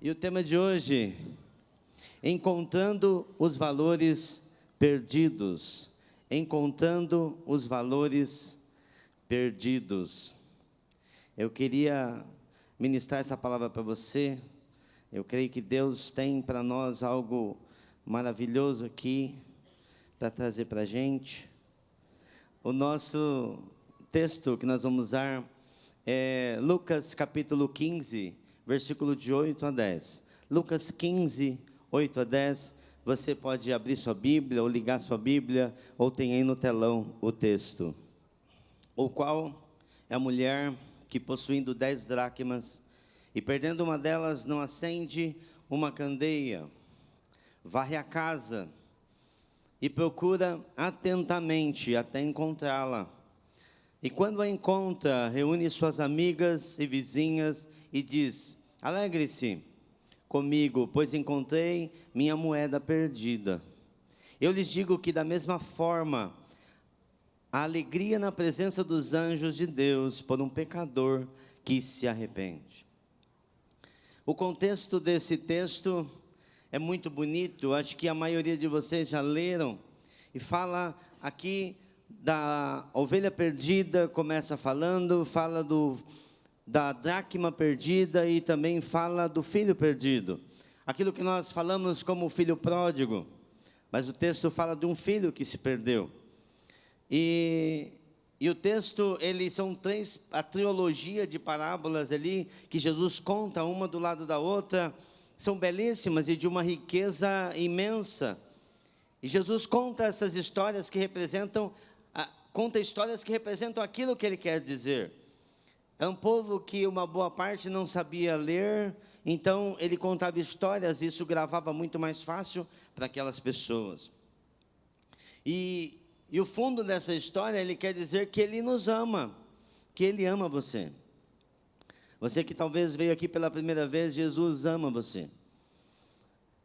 E o tema de hoje, encontrando os valores perdidos. Encontrando os valores perdidos. Eu queria ministrar essa palavra para você. Eu creio que Deus tem para nós algo maravilhoso aqui, para trazer para a gente. O nosso texto que nós vamos usar é Lucas capítulo 15, versículo de 8 a 10. Lucas 15, 8 a 10. Você pode abrir sua Bíblia, ou ligar sua Bíblia, ou tem aí no telão o texto. O qual é a mulher que, possuindo 10 dracmas, e perdendo uma delas, não acende uma candeia, varre a casa, e procura atentamente até encontrá-la. E quando a encontra, reúne suas amigas e vizinhas, e diz: alegre-se comigo, pois encontrei minha moeda perdida. Eu lhes digo que da mesma forma, a alegria na presença dos anjos de Deus por um pecador que se arrepende. O contexto desse texto é muito bonito, acho que a maioria de vocês já leram, e fala aqui da ovelha perdida, começa falando, fala da dracma perdida e também fala do filho perdido. Aquilo que nós falamos como o filho pródigo, mas o texto fala de um filho que se perdeu. E o texto, eles são três, a trilogia de parábolas ali, que Jesus conta uma do lado da outra, são belíssimas e de uma riqueza imensa. E Jesus conta essas histórias que representam, conta histórias que representam aquilo que ele quer dizer. É um povo que uma boa parte não sabia ler, então ele contava histórias, e isso gravava muito mais fácil para aquelas pessoas. E o fundo dessa história, ele quer dizer que ele nos ama, que ele ama você. Você que talvez veio aqui pela primeira vez, Jesus ama você.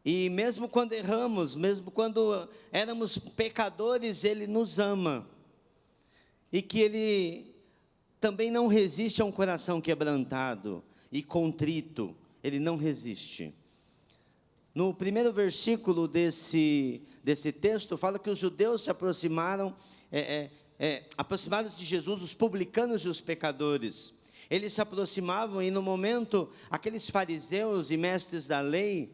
E mesmo quando erramos, mesmo quando éramos pecadores, ele nos ama. E que ele também não resiste a um coração quebrantado e contrito, ele não resiste. No primeiro versículo desse texto, fala que os judeus se aproximaram de Jesus, os publicanos e os pecadores. Eles se aproximavam e no momento, aqueles fariseus e mestres da lei,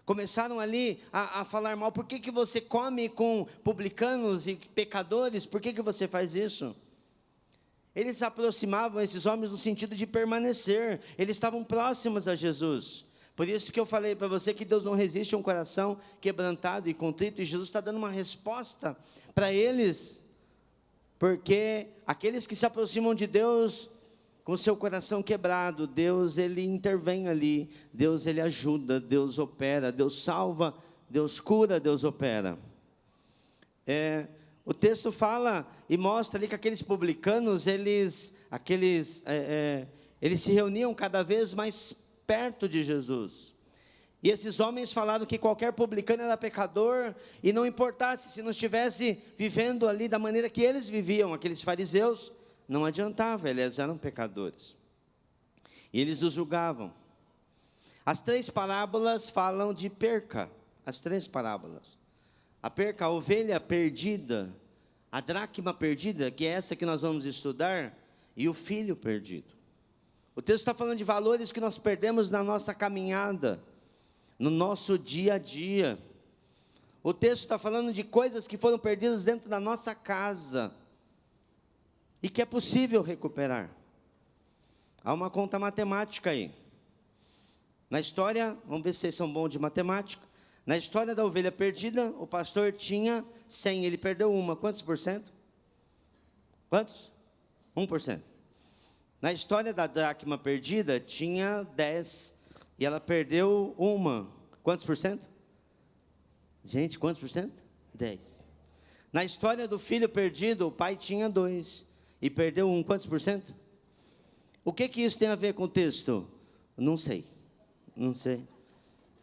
começaram ali a falar mal. Por que você come com publicanos e pecadores? Por que você faz isso? Eles se aproximavam, esses homens, no sentido de permanecer. Eles estavam próximos a Jesus. Por isso que eu falei para você que Deus não resiste a um coração quebrantado e contrito. E Jesus está dando uma resposta para eles. Porque aqueles que se aproximam de Deus com seu coração quebrado, Deus, ele intervém ali. Deus, ele ajuda, Deus opera, Deus salva, Deus cura, Deus opera. O texto fala e mostra ali que aqueles publicanos, eles se reuniam cada vez mais perto de Jesus. E esses homens falaram que qualquer publicano era pecador, e não importasse se não estivesse vivendo ali da maneira que eles viviam, aqueles fariseus, não adiantava, eles eram pecadores. E eles os julgavam. As três parábolas falam de perca, as três parábolas. A perca, a ovelha perdida, a dracma perdida, que é essa que nós vamos estudar, e o filho perdido. O texto está falando de valores que nós perdemos na nossa caminhada, no nosso dia a dia. O texto está falando de coisas que foram perdidas dentro da nossa casa, e que é possível recuperar. Há uma conta matemática aí. Na história, vamos ver se vocês são bons de matemática. Na história da ovelha perdida, o pastor tinha 100, ele perdeu uma. Quantos por cento? Quantos? 1%. Na história da dracma perdida, tinha 10, e ela perdeu uma. Quantos por cento? Gente, quantos por cento? 10. Na história do filho perdido, o pai tinha 2, e perdeu 1. Quantos por cento? O que isso tem a ver com o texto? Não sei.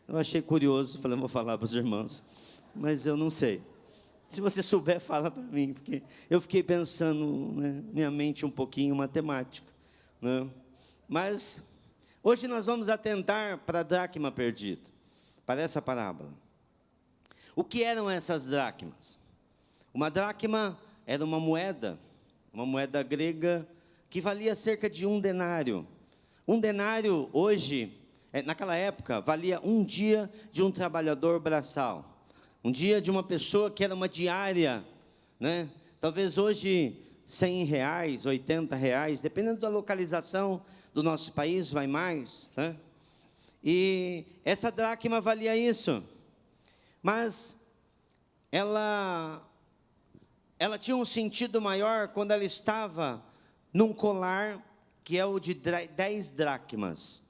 Eu achei curioso, falei, vou falar para os irmãos, mas eu não sei. Se você souber, fala para mim, porque eu fiquei pensando, né, minha mente um pouquinho matemática, né? Mas Hoje nós vamos atentar para a dracma perdida, para essa parábola. O que eram essas dracmas? Uma dracma era uma moeda grega, que valia cerca de 1 denário. 1 denário hoje, naquela época, valia um dia de um trabalhador braçal. Um dia de uma pessoa que era uma diária, né? Talvez hoje R$100, R$80, dependendo da localização do nosso país, vai mais, né? E essa dracma valia isso. Mas ela tinha um sentido maior quando ela estava num colar que é o de 10 dracmas.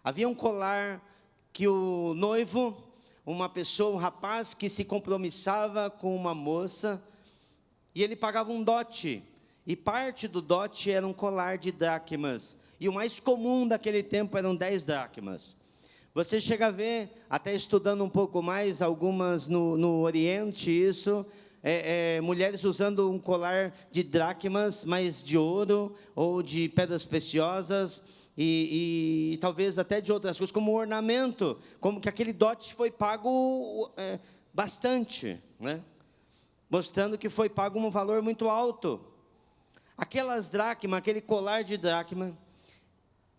Havia um colar que o noivo, uma pessoa, um rapaz que se compromissava com uma moça, e ele pagava um dote, e parte do dote era um colar de dracmas, e o mais comum daquele tempo eram 10 dracmas. Você chega a ver, até estudando um pouco mais, algumas no Oriente, isso, mulheres usando um colar de dracmas, mas de ouro, ou de pedras preciosas, e talvez até de outras coisas, como ornamento, como que aquele dote foi pago bastante, né? Mostrando que foi pago um valor muito alto. Aquelas dracmas, aquele colar de dracma,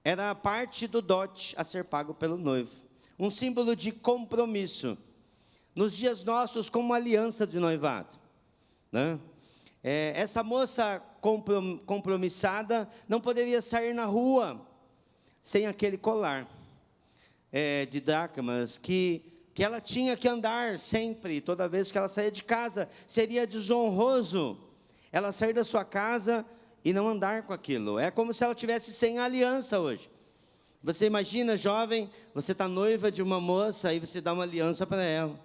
era parte do dote a ser pago pelo noivo, um símbolo de compromisso. Nos dias nossos, como uma aliança de noivado, né? Essa moça compromissada não poderia sair na rua sem aquele colar de dracmas, que ela tinha que andar sempre, toda vez que ela saía de casa. Seria desonroso ela sair da sua casa e não andar com aquilo. É como se ela tivesse sem aliança hoje. Você imagina, jovem, você está noiva de uma moça, aí você dá uma aliança para ela,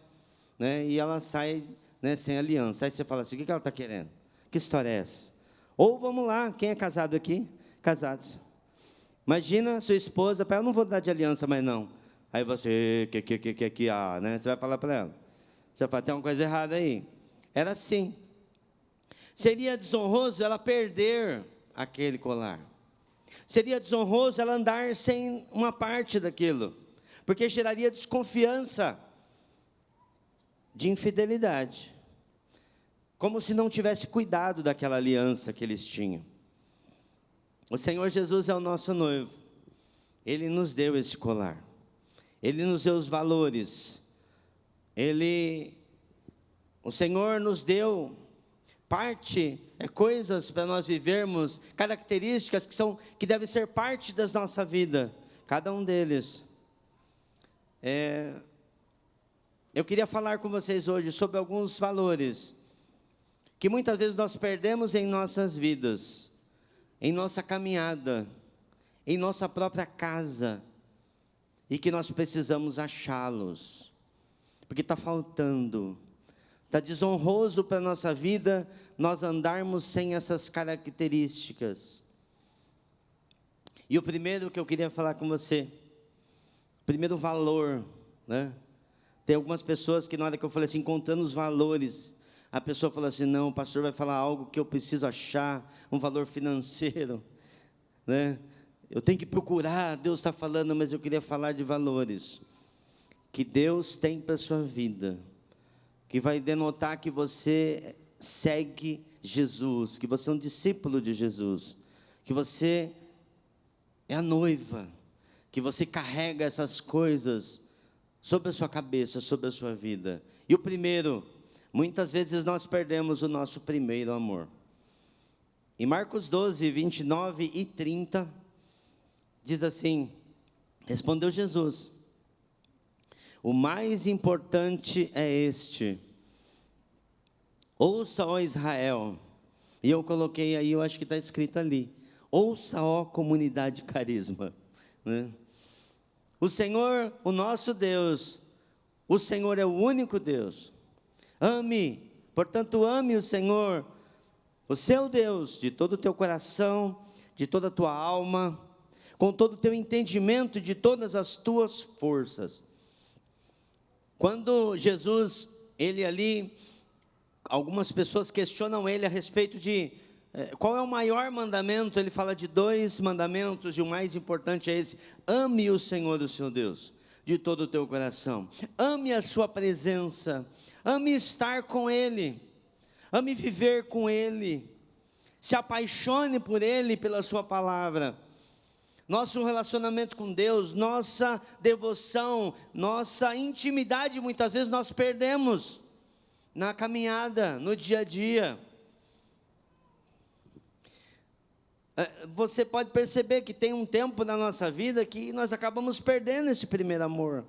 né? E ela sai, né, sem aliança. Aí você fala assim: o que ela está querendo? Que história é essa? Ou vamos lá, quem é casado aqui? Casados. Imagina sua esposa, para ela: não vou dar de aliança mais não. Aí você, né? Você vai falar para ela. Você vai falar: tem uma coisa errada aí. Era assim. Seria desonroso ela perder aquele colar. Seria desonroso ela andar sem uma parte daquilo, porque geraria desconfiança, de infidelidade, como se não tivesse cuidado daquela aliança que eles tinham. O Senhor Jesus é o nosso noivo. Ele nos deu esse colar. Ele nos deu os valores. O Senhor nos deu coisas para nós vivermos, características que devem ser parte da nossa vida, cada um deles. Eu queria falar com vocês hoje sobre alguns valores que muitas vezes nós perdemos em nossas vidas, em nossa caminhada, em nossa própria casa, e que nós precisamos achá-los, porque está faltando. Está desonroso para a nossa vida nós andarmos sem essas características. E o primeiro que eu queria falar com você, o primeiro valor, né? Tem algumas pessoas que na hora que eu falei assim, contando os valores, a pessoa fala assim: não, o pastor vai falar algo que eu preciso achar, um valor financeiro, né? Eu tenho que procurar, Deus está falando, mas eu queria falar de valores que Deus tem para a sua vida, que vai denotar que você segue Jesus, que você é um discípulo de Jesus, que você é a noiva, que você carrega essas coisas sobre a sua cabeça, sobre a sua vida. E o primeiro, muitas vezes nós perdemos o nosso primeiro amor. Em Marcos 12, 29 e 30, diz assim: respondeu Jesus: o mais importante é este: ouça, ó Israel. E eu coloquei aí, eu acho que está escrito ali: ouça, ó comunidade Carisma, né? O Senhor, o nosso Deus, o Senhor é o único Deus. Ame, portanto ame o Senhor, o seu Deus, de todo o teu coração, de toda a tua alma, com todo o teu entendimento, de todas as tuas forças. Quando Jesus, ele ali, algumas pessoas questionam ele a respeito de Qual é o maior mandamento? Ele fala de 2 mandamentos, e o mais importante é esse: ame o Senhor, o seu Deus, de todo o teu coração. Ame a sua presença, ame estar com Ele, ame viver com Ele, se apaixone por Ele, pela sua palavra. Nosso relacionamento com Deus, nossa devoção, nossa intimidade, muitas vezes nós perdemos na caminhada, no dia a dia. Você pode perceber que tem um tempo na nossa vida que nós acabamos perdendo esse primeiro amor.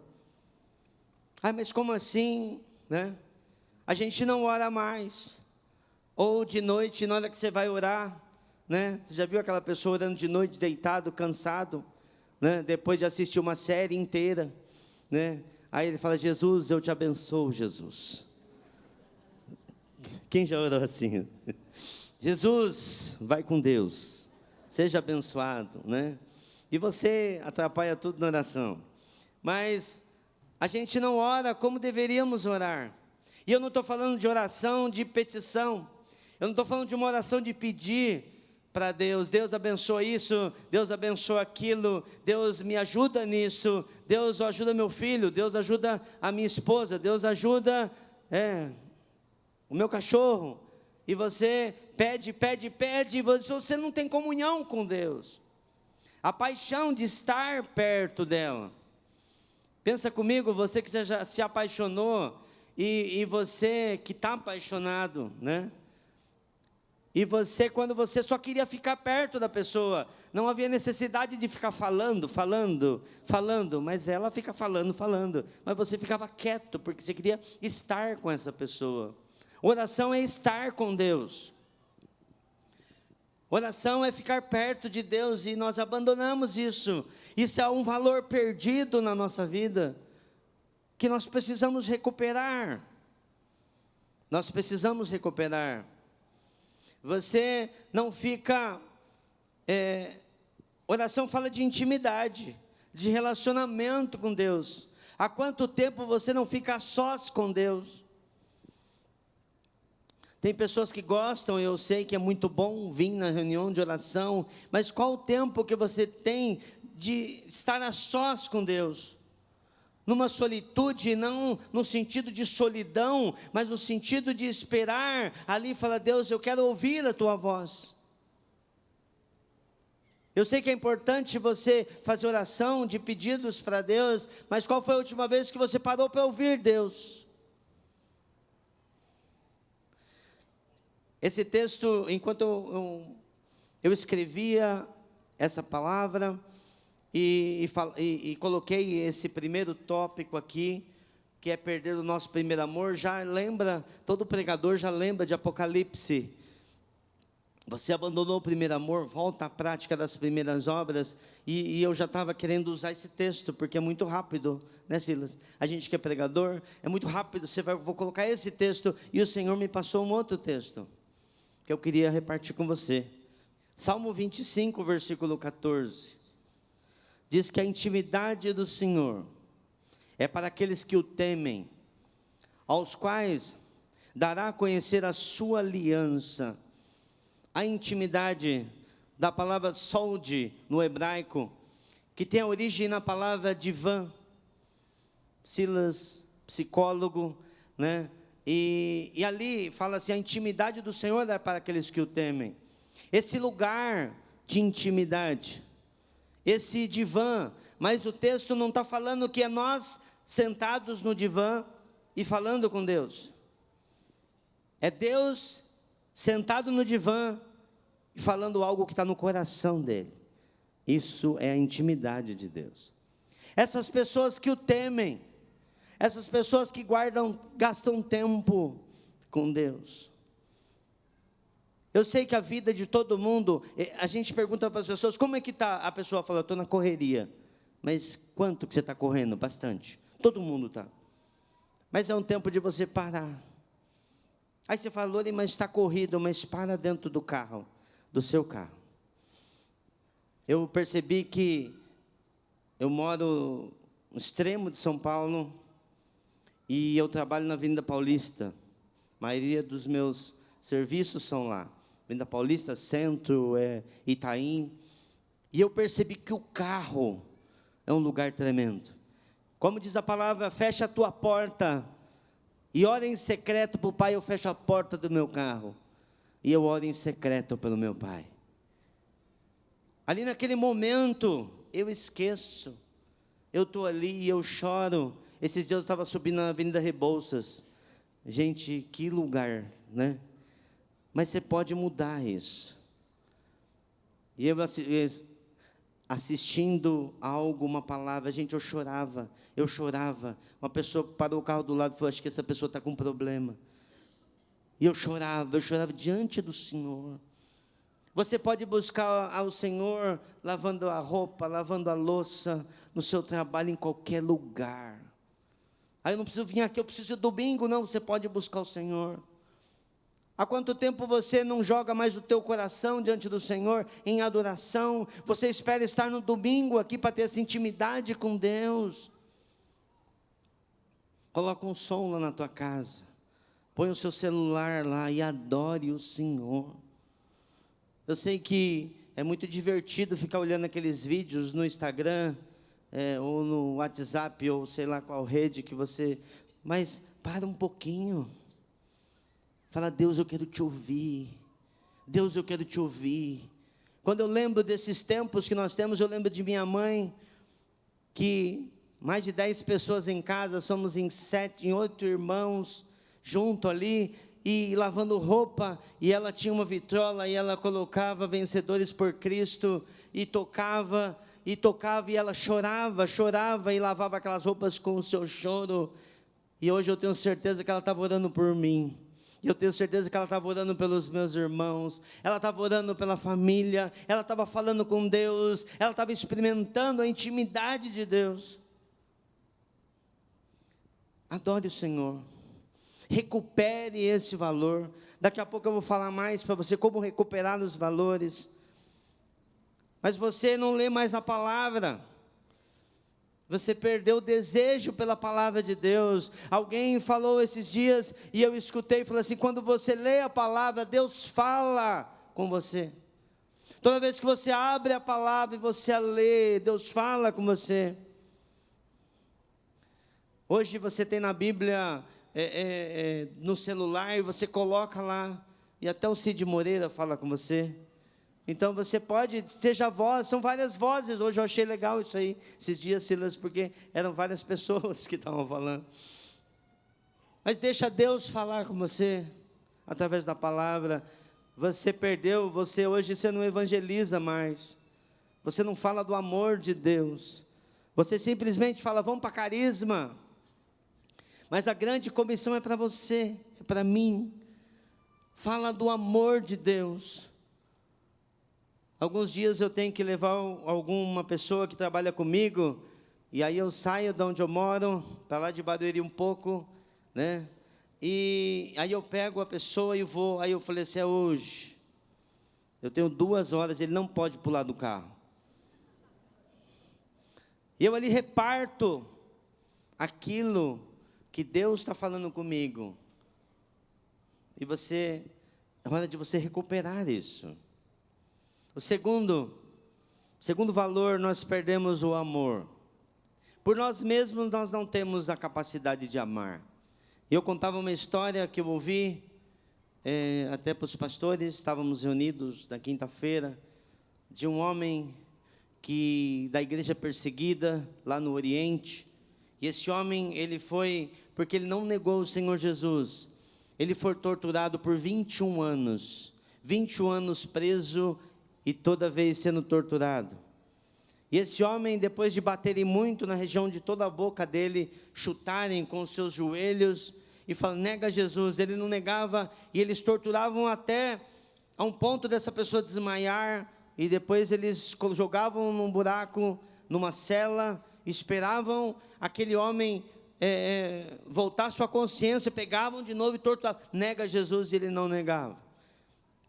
Mas como assim, né? A gente não ora mais. Ou de noite, na hora que você vai orar, né? Você já viu aquela pessoa orando de noite, deitado, cansado, né? Depois de assistir uma série inteira, né? Aí ele fala: Jesus, eu te abençoo, Jesus. Quem já orou assim? Jesus, vai com Deus. Seja abençoado, né? E você atrapalha tudo na oração. Mas a gente não ora como deveríamos orar. E eu não estou falando de oração de petição. Eu não estou falando de uma oração de pedir para Deus: Deus abençoa isso, Deus abençoa aquilo, Deus me ajuda nisso, Deus ajuda meu filho, Deus ajuda a minha esposa, Deus ajuda o meu cachorro. E você pede, e você não tem comunhão com Deus. A paixão de estar perto dela. Pensa comigo, você que já se apaixonou, e você que está apaixonado, né? E você, quando você só queria ficar perto da pessoa, não havia necessidade de ficar falando, mas ela fica falando, mas você ficava quieto, porque você queria estar com essa pessoa. Oração é estar com Deus. Oração é ficar perto de Deus, e nós abandonamos isso. Isso é um valor perdido na nossa vida, que nós precisamos recuperar. Nós precisamos recuperar. Você não fica... oração fala de intimidade, de relacionamento com Deus. Há quanto tempo você não fica a sós com Deus? Tem pessoas que gostam, eu sei que é muito bom vir na reunião de oração, mas qual o tempo que você tem de estar a sós com Deus? Numa solitude, não no sentido de solidão, mas no sentido de esperar ali e falar: Deus, eu quero ouvir a tua voz. Eu sei que é importante você fazer oração de pedidos para Deus, mas qual foi a última vez que você parou para ouvir Deus? Esse texto, enquanto eu escrevia essa palavra e coloquei esse primeiro tópico aqui, que é perder o nosso primeiro amor, já lembra, todo pregador já lembra de Apocalipse. Você abandonou o primeiro amor, volta à prática das primeiras obras, e eu já estava querendo usar esse texto, porque é muito rápido, né, Silas? A gente que é pregador, é muito rápido, vou colocar esse texto, e o Senhor me passou um outro texto, que eu queria repartir com você. Salmo 25, versículo 14, diz que a intimidade do Senhor é para aqueles que o temem, aos quais dará a conhecer a sua aliança. A intimidade da palavra solde no hebraico, que tem a origem na palavra divã. Silas, psicólogo, né? E ali fala assim: a intimidade do Senhor é para aqueles que o temem. Esse lugar de intimidade, esse divã, mas o texto não está falando que é nós sentados no divã e falando com Deus. É Deus sentado no divã e falando algo que está no coração dele. Isso é a intimidade de Deus. Essas pessoas que o temem, essas pessoas que gastam tempo com Deus. Eu sei que a vida de todo mundo, a gente pergunta para as pessoas: como é que está? A pessoa fala: estou na correria. Mas quanto que você está correndo? Bastante. Todo mundo está. Mas é um tempo de você parar. Aí você fala: Lori, mas está corrido. Mas para dentro do carro, do seu carro. Eu percebi que eu moro no extremo de São Paulo e eu trabalho na Avenida Paulista. A maioria dos meus serviços são lá. Avenida Paulista, Centro, Itaim. E eu percebi que o carro é um lugar tremendo. Como diz a palavra, fecha a tua porta e ora em secreto para o Pai. Eu fecho a porta do meu carro e eu oro em secreto pelo meu Pai. Ali naquele momento, eu esqueço. Eu estou ali e eu choro. Esses dias eu estava subindo na Avenida Rebouças. Gente, que lugar, né? Mas você pode mudar isso. E eu assistindo algo, uma palavra, gente, eu chorava. Uma pessoa parou o carro do lado e falou, acho que essa pessoa está com um problema. E eu chorava diante do Senhor. Você pode buscar ao Senhor lavando a roupa, lavando a louça, no seu trabalho, em qualquer lugar. Aí eu não preciso vir aqui, eu preciso de domingo, não, você pode buscar o Senhor. Há quanto tempo você não joga mais o teu coração diante do Senhor em adoração? Você espera estar no domingo aqui para ter essa intimidade com Deus. Coloca um som lá na tua casa. Põe o seu celular lá e adore o Senhor. Eu sei que é muito divertido ficar olhando aqueles vídeos no Instagram, ou no WhatsApp, ou sei lá qual rede que você... Mas para um pouquinho. Fala, Deus, eu quero te ouvir. Deus, eu quero te ouvir. Quando eu lembro desses tempos que nós temos, eu lembro de minha mãe, que mais de 10 pessoas em casa, somos em 8 irmãos, junto ali, e lavando roupa, e ela tinha uma vitrola, e ela colocava Vencedores por Cristo, e tocava, e ela chorava, e lavava aquelas roupas com o seu choro, e hoje eu tenho certeza que ela estava orando por mim, e eu tenho certeza que ela estava orando pelos meus irmãos, ela estava orando pela família, ela estava falando com Deus, ela estava experimentando a intimidade de Deus. Adore o Senhor, recupere esse valor. Daqui a pouco eu vou falar mais para você como recuperar os valores. Mas você não lê mais a palavra, você perdeu o desejo pela palavra de Deus. Alguém falou esses dias, e eu escutei, falou assim, quando você lê a palavra, Deus fala com você. Toda vez que você abre a palavra e você a lê, Deus fala com você. Hoje você tem na Bíblia, no celular, e você coloca lá, e até o Cid Moreira fala com você. Então você pode, seja voz, são várias vozes. Hoje eu achei legal isso aí, esses dias, Silas, porque eram várias pessoas que estavam falando. Mas deixa Deus falar com você, através da palavra. Você perdeu, hoje você não evangeliza mais. Você não fala do amor de Deus. Você simplesmente fala, vamos para carisma. Mas a grande comissão é para você, é para mim. Fala do amor de Deus. Alguns dias eu tenho que levar alguma pessoa que trabalha comigo, e aí eu saio de onde eu moro, para lá de Barueri um pouco, né? E aí eu pego a pessoa e vou, aí eu falei assim, é hoje. Eu tenho 2 horas, ele não pode pular do carro. E eu ali reparto aquilo que Deus está falando comigo. E é hora de você recuperar isso. O segundo valor, nós perdemos o amor. Por nós mesmos, nós não temos a capacidade de amar. Eu contava uma história que eu ouvi, até para os pastores, estávamos reunidos na quinta-feira, de um homem da igreja perseguida, lá no Oriente. E esse homem, ele foi, porque ele não negou o Senhor Jesus, ele foi torturado por 21 anos. 21 anos preso, e toda vez sendo torturado. E esse homem, depois de baterem muito na região de toda a boca dele, chutarem com os seus joelhos, e falam, nega Jesus, ele não negava, e eles torturavam até a um ponto dessa pessoa desmaiar, e depois eles jogavam num buraco, numa cela, esperavam aquele homem voltar à sua consciência, pegavam de novo e torturavam, nega Jesus, e ele não negava.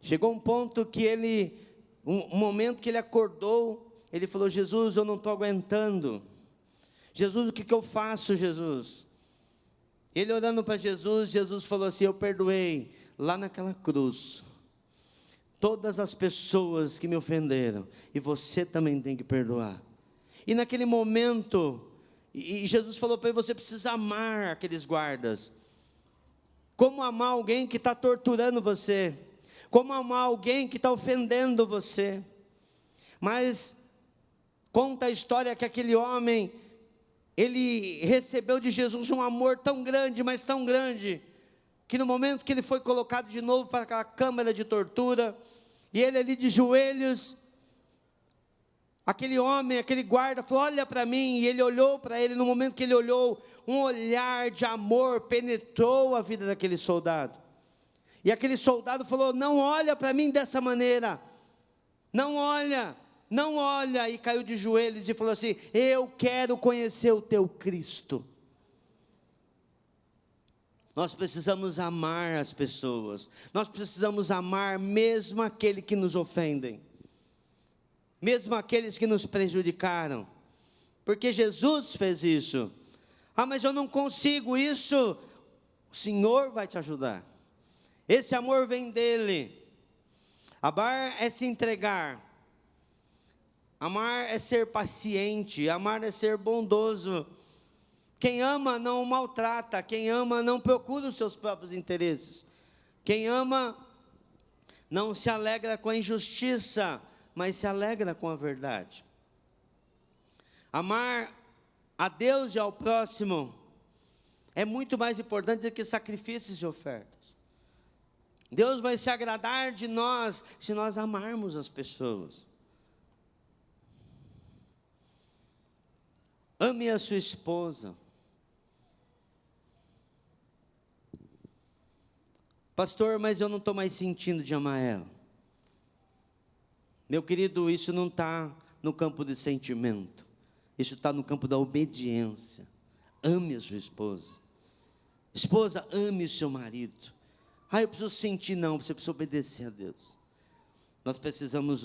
Chegou um ponto que um momento que ele acordou, ele falou, Jesus, eu não estou aguentando. Jesus, o que eu faço, Jesus? Ele orando para Jesus, Jesus falou assim, eu perdoei, lá naquela cruz. todas as pessoas que me ofenderam, e você também tem que perdoar. E naquele momento, e Jesus falou para ele, você precisa amar aqueles guardas. Como amar alguém que está torturando você? Como amar alguém que está ofendendo você? Mas conta a história que aquele homem, ele recebeu de Jesus um amor tão grande, mas tão grande, que no momento que ele foi colocado de novo para aquela câmara de tortura, e ele ali de joelhos, aquele homem, aquele guarda falou, olha para mim, e ele olhou para ele, no momento que ele olhou, um olhar de amor penetrou a vida daquele soldado, e aquele soldado falou, não olha para mim dessa maneira, não olha, e caiu de joelhos e falou assim, eu quero conhecer o teu Cristo. Nós precisamos amar as pessoas, nós precisamos amar mesmo aquele que nos ofendem, mesmo aqueles que nos prejudicaram, porque Jesus fez isso. Mas eu não consigo isso. O Senhor vai te ajudar, esse amor vem dEle. Amar é se entregar, amar é ser paciente, amar é ser bondoso. Quem ama não maltrata, quem ama não procura os seus próprios interesses, quem ama não se alegra com a injustiça, mas se alegra com a verdade. Amar a Deus e ao próximo é muito mais importante do que sacrifícios e ofertas. Deus vai se agradar de nós se nós amarmos as pessoas. Ame a sua esposa. Pastor, mas eu não estou mais sentindo de amar ela. Meu querido, isso não está no campo de sentimento, isso está no campo da obediência. Ame a sua esposa. Esposa, ame o seu marido. Eu preciso sentir, não, você precisa obedecer a Deus. Nós precisamos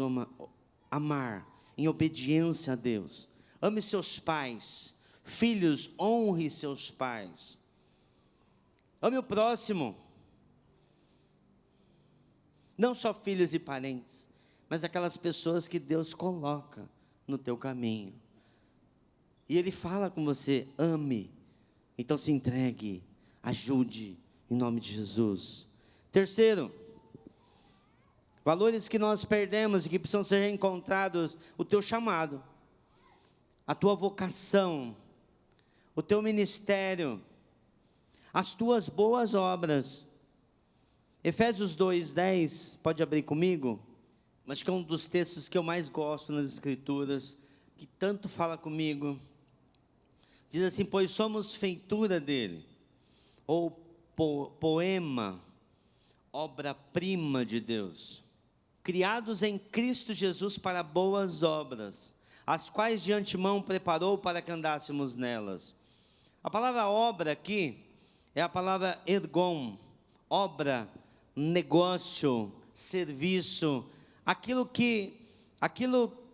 amar em obediência a Deus. Ame seus pais. Filhos, honre seus pais. Ame o próximo. Não só filhos e parentes, mas aquelas pessoas que Deus coloca no teu caminho. E Ele fala com você, ame. Então se entregue, ajude, em nome de Jesus. Terceiro, valores que nós perdemos e que precisam ser reencontrados, o teu chamado, a tua vocação, o teu ministério, as tuas boas obras. Efésios 2:10, pode abrir comigo? Acho que é um dos textos que eu mais gosto nas Escrituras, que tanto fala comigo. Diz assim, pois somos feitura dele, ou poema, obra-prima de Deus, criados em Cristo Jesus para boas obras, as quais de antemão preparou para que andássemos nelas. A palavra obra aqui é a palavra ergon, obra, negócio, serviço, aquilo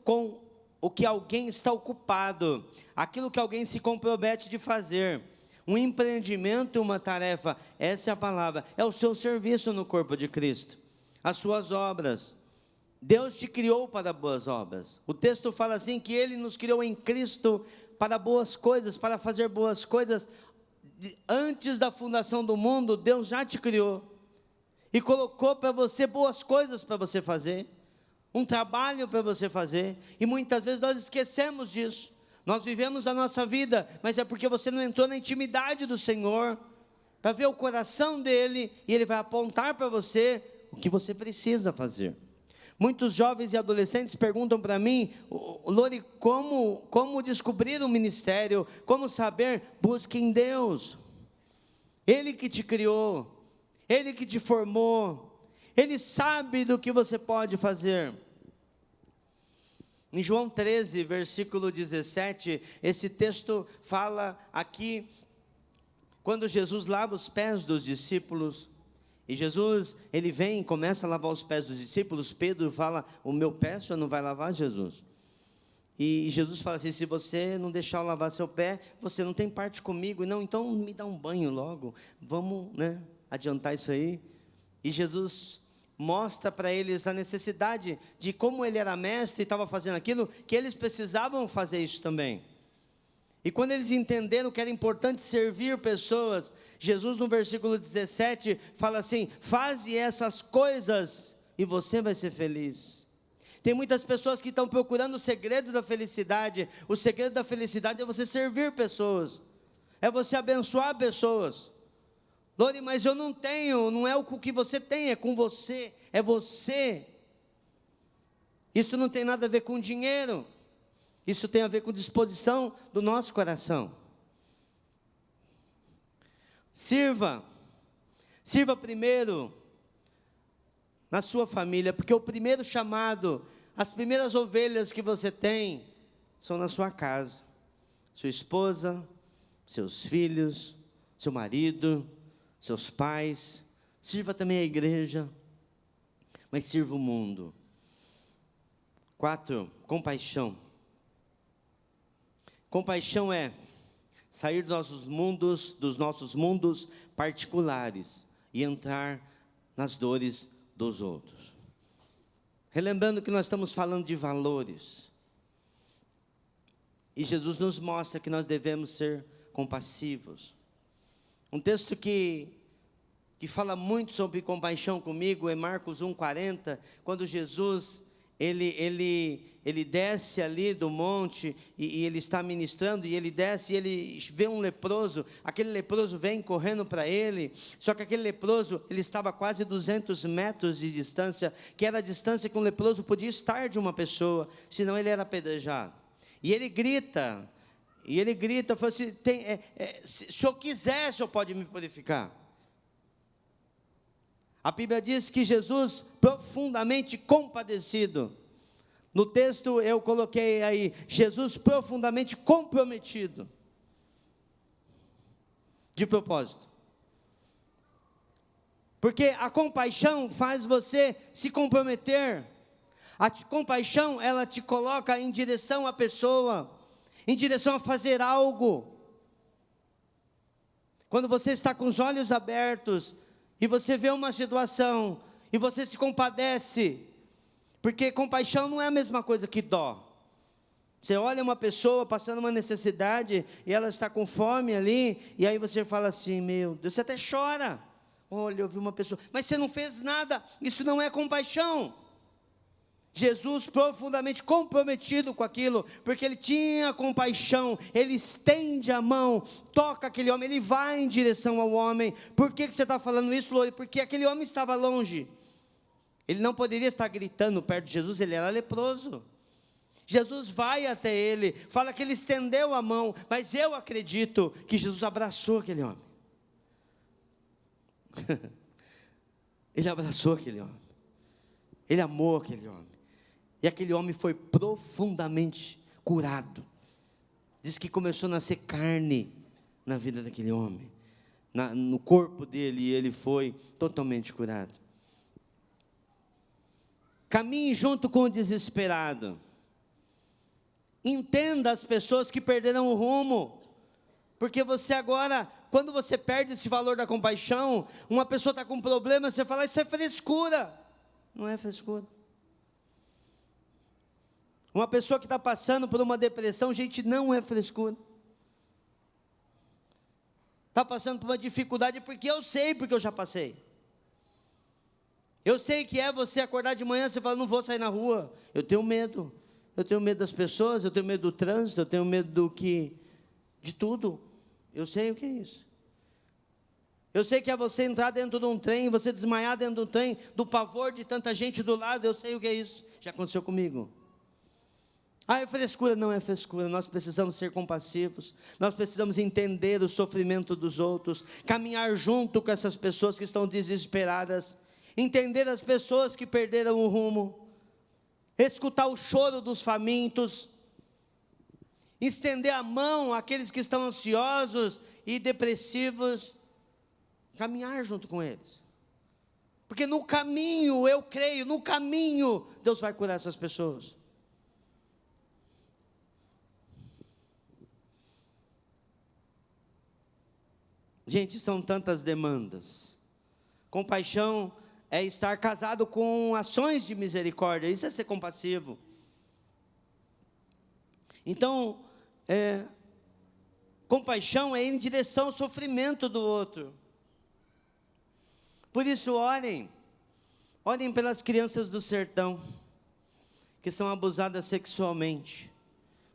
com o que alguém está ocupado, aquilo que alguém se compromete de fazer, um empreendimento, uma tarefa, essa é a palavra, é o seu serviço no corpo de Cristo, as suas obras. Deus te criou para boas obras. O texto fala assim, que Ele nos criou em Cristo para boas coisas, para fazer boas coisas. Antes da fundação do mundo, Deus já te criou e colocou para você boas coisas para você fazer, um trabalho para você fazer, e muitas vezes nós esquecemos disso. Nós vivemos a nossa vida, mas é porque você não entrou na intimidade do Senhor, para ver o coração dEle, e Ele vai apontar para você o que você precisa fazer. Muitos jovens e adolescentes perguntam para mim, Lori, como descobrir um ministério, como saber? Busque em Deus, Ele que te criou, Ele que te formou, Ele sabe do que você pode fazer. Em João 13, versículo 17, esse texto fala aqui, quando Jesus lava os pés dos discípulos, e Jesus, ele vem e começa a lavar os pés dos discípulos. Pedro fala, o meu pé o senhor não vai lavar, Jesus? E Jesus fala assim, se você não deixar eu lavar seu pé, você não tem parte comigo. Não, então me dá um banho logo, vamos, adiantar isso aí. E Jesus mostra para eles a necessidade de como ele era mestre e estava fazendo aquilo, que eles precisavam fazer isso também. E quando eles entenderam que era importante servir pessoas, Jesus no versículo 17 fala assim: faze essas coisas e você vai ser feliz. Tem muitas pessoas que estão procurando o segredo da felicidade. O segredo da felicidade é você servir pessoas, é você abençoar pessoas. Lore, mas eu não tenho, não é o que você tem, é com você, é você. Isso não tem nada a ver com dinheiro. Isso tem a ver com disposição do nosso coração. Sirva primeiro na sua família, porque o primeiro chamado, as primeiras ovelhas que você tem, são na sua casa. Sua esposa, seus filhos, seu marido, seus pais. Sirva também a igreja, mas sirva o mundo. 4, compaixão. Compaixão é sair dos nossos mundos particulares e entrar nas dores dos outros. Relembrando que nós estamos falando de valores. E Jesus nos mostra que nós devemos ser compassivos. Um texto que fala muito sobre compaixão comigo é Marcos 1,40, quando Jesus ele desce ali do monte e ele está ministrando, e ele desce e ele vê um leproso. Aquele leproso vem correndo para ele, só que aquele leproso, ele estava a quase 200 metros de distância, que era a distância que um leproso podia estar de uma pessoa, senão ele era apedrejado. E ele grita, fala assim: se o senhor quiser, o senhor pode me purificar. A Bíblia diz que Jesus, profundamente compadecido, no texto eu coloquei aí, Jesus profundamente comprometido, de propósito, porque a compaixão faz você se comprometer. A compaixão, ela te coloca em direção à pessoa, em direção a fazer algo. Quando você está com os olhos abertos, e você vê uma situação, e você se compadece, porque compaixão não é a mesma coisa que dó. Você olha uma pessoa passando uma necessidade, e ela está com fome ali, e aí você fala assim: meu Deus, você até chora. Olha, eu vi uma pessoa, mas você não fez nada, isso não é compaixão. Jesus profundamente comprometido com aquilo, porque ele tinha compaixão, ele estende a mão, toca aquele homem, ele vai em direção ao homem. Por que você está falando isso, Lore? Porque aquele homem estava longe, ele não poderia estar gritando perto de Jesus, ele era leproso. Jesus vai até ele, fala que ele estendeu a mão, mas eu acredito que Jesus abraçou aquele homem. Ele abraçou aquele homem, ele amou aquele homem. E aquele homem foi profundamente curado. Diz que começou a nascer carne na vida daquele homem, no corpo dele, e ele foi totalmente curado. Caminhe junto com o desesperado. Entenda as pessoas que perderam o rumo. Porque você agora, quando você perde esse valor da compaixão, uma pessoa está com um problema, você fala: isso é frescura. Não é frescura. Uma pessoa que está passando por uma depressão, gente, não é frescura. Está passando por uma dificuldade, porque eu já passei. Eu sei que é você acordar de manhã, você fala: não vou sair na rua, eu tenho medo das pessoas, eu tenho medo do trânsito, eu tenho medo de tudo. Eu sei o que é isso. Eu sei que é você entrar dentro de um trem, você desmaiar dentro de um trem, do pavor de tanta gente do lado, eu sei o que é isso, já aconteceu comigo. É frescura? Não é frescura. Nós precisamos ser compassivos, nós precisamos entender o sofrimento dos outros, caminhar junto com essas pessoas que estão desesperadas, entender as pessoas que perderam o rumo, escutar o choro dos famintos, estender a mão àqueles que estão ansiosos e depressivos, caminhar junto com eles, porque no caminho, eu creio, no caminho Deus vai curar essas pessoas. Gente, são tantas demandas. Compaixão é estar casado com ações de misericórdia, isso é ser compassivo. Então, compaixão é ir em direção ao sofrimento do outro. Por isso, orem pelas crianças do sertão, que são abusadas sexualmente,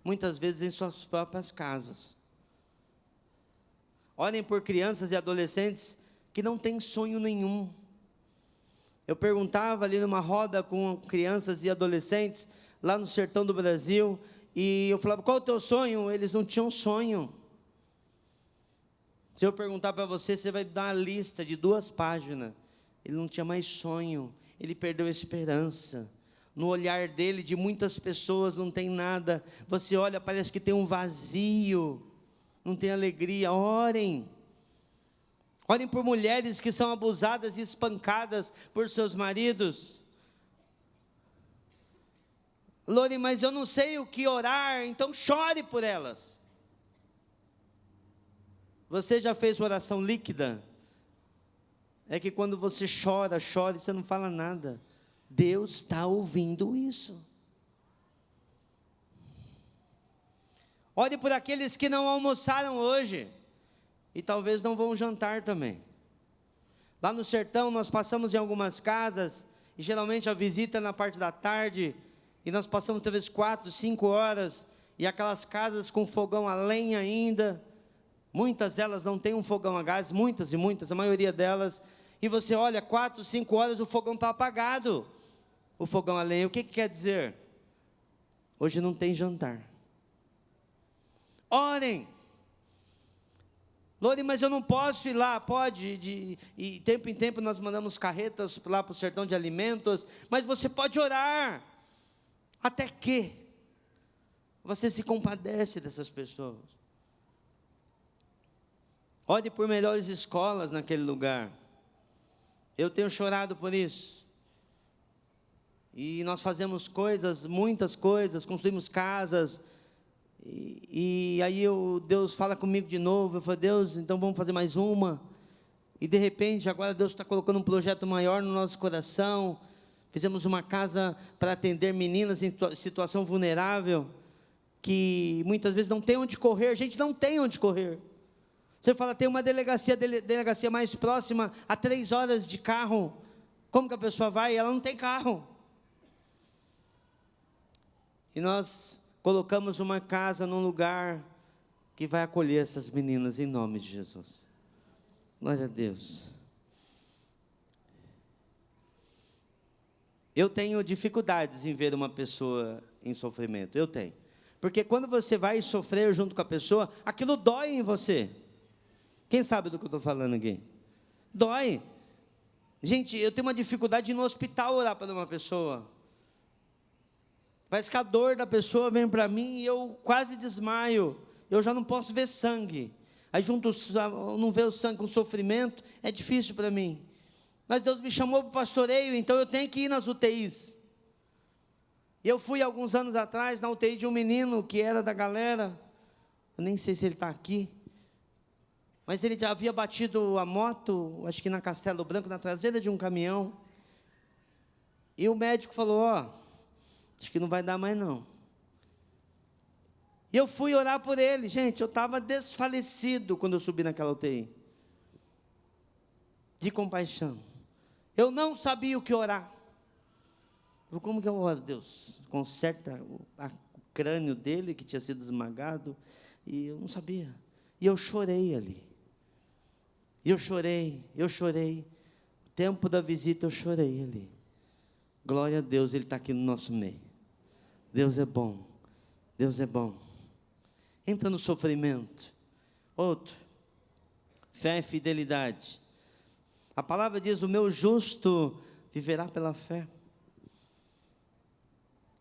muitas vezes em suas próprias casas. Orem por crianças e adolescentes que não têm sonho nenhum. Eu perguntava ali numa roda com crianças e adolescentes, lá no sertão do Brasil, e eu falava, qual é o teu sonho? Eles não tinham sonho. Se eu perguntar para você, você vai dar uma lista de 2 páginas. Ele não tinha mais sonho, ele perdeu a esperança. No olhar dele, de muitas pessoas, não tem nada. Você olha, parece que tem um vazio, não tem alegria. Orem por mulheres que são abusadas e espancadas por seus maridos. Lore, mas eu não sei o que orar, então chore por elas. Você já fez oração líquida? É que quando você chora e você não fala nada. Deus está ouvindo isso. Ore por aqueles que não almoçaram hoje, e talvez não vão jantar também. Lá no sertão nós passamos em algumas casas, e geralmente a visita é na parte da tarde, e nós passamos talvez 4, 5 horas, e aquelas casas com fogão a lenha ainda, muitas delas não têm um fogão a gás, muitas e muitas, a maioria delas, e você olha, 4, 5 horas, o fogão está apagado, o fogão a lenha. O que quer dizer? Hoje não tem jantar. Orem. Lore, mas eu não posso ir lá. Pode, e tempo em tempo nós mandamos carretas lá para o sertão de alimentos, mas você pode orar, até que você se compadece dessas pessoas. Ore por melhores escolas naquele lugar. Eu tenho chorado por isso. E nós fazemos coisas, muitas coisas, construímos casas, e aí Deus fala comigo de novo. Eu falo, Deus, então vamos fazer mais uma. E de repente, agora Deus está colocando um projeto maior no nosso coração. Fizemos uma casa para atender meninas em situação vulnerável, que muitas vezes não tem onde correr. A gente não tem onde correr. Você fala, tem uma delegacia mais próxima, a 3 horas de carro. Como que a pessoa vai? Ela não tem carro. E nós colocamos uma casa num lugar que vai acolher essas meninas em nome de Jesus. Glória a Deus. Eu tenho dificuldades em ver uma pessoa em sofrimento. Eu tenho. Porque quando você vai sofrer junto com a pessoa, aquilo dói em você. Quem sabe do que eu estou falando aqui? Dói. Gente, eu tenho uma dificuldade de ir no hospital orar para uma pessoa. Parece que a dor da pessoa vem para mim e eu quase desmaio. Eu já não posso ver sangue. Aí junto, não ver o sangue com sofrimento, é difícil para mim. Mas Deus me chamou para o pastoreio, então eu tenho que ir nas UTIs. Eu fui alguns anos atrás na UTI de um menino que era da galera. Eu nem sei se ele está aqui. Mas ele já havia batido a moto, acho que na Castelo Branco, na traseira de um caminhão. E o médico falou, acho que não vai dar mais não. E eu fui orar por ele, gente, eu estava desfalecido quando eu subi naquela UTI. De compaixão. Eu não sabia o que orar. Como que eu oro, Deus? Conserta o crânio dele, que tinha sido esmagado. E eu não sabia. E eu chorei ali. Eu chorei. O tempo da visita eu chorei ali. Glória a Deus, Ele está aqui no nosso meio. Deus é bom. Deus é bom. Entra no sofrimento. Outro. Fé e fidelidade. A palavra diz, o meu justo viverá pela fé.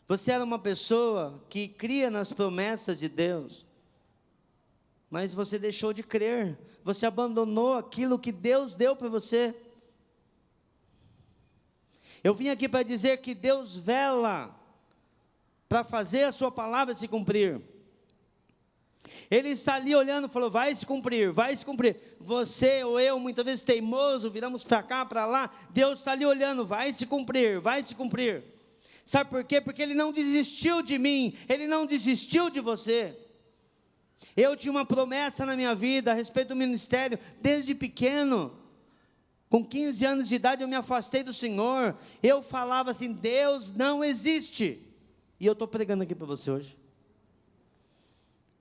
Você era uma pessoa que cria nas promessas de Deus, mas você deixou de crer, você abandonou aquilo que Deus deu para você. Eu vim aqui para dizer que Deus vela para fazer a sua palavra se cumprir. Ele está ali olhando e falou, vai se cumprir, vai se cumprir. Você ou eu, muitas vezes teimoso, viramos para cá, para lá. Deus está ali olhando, vai se cumprir, vai se cumprir. Sabe por quê? Porque Ele não desistiu de mim, Ele não desistiu de você. Eu tinha uma promessa na minha vida a respeito do ministério, desde pequeno. Com 15 anos de idade eu me afastei do Senhor. Eu falava assim, Deus não existe. E eu estou pregando aqui para você hoje.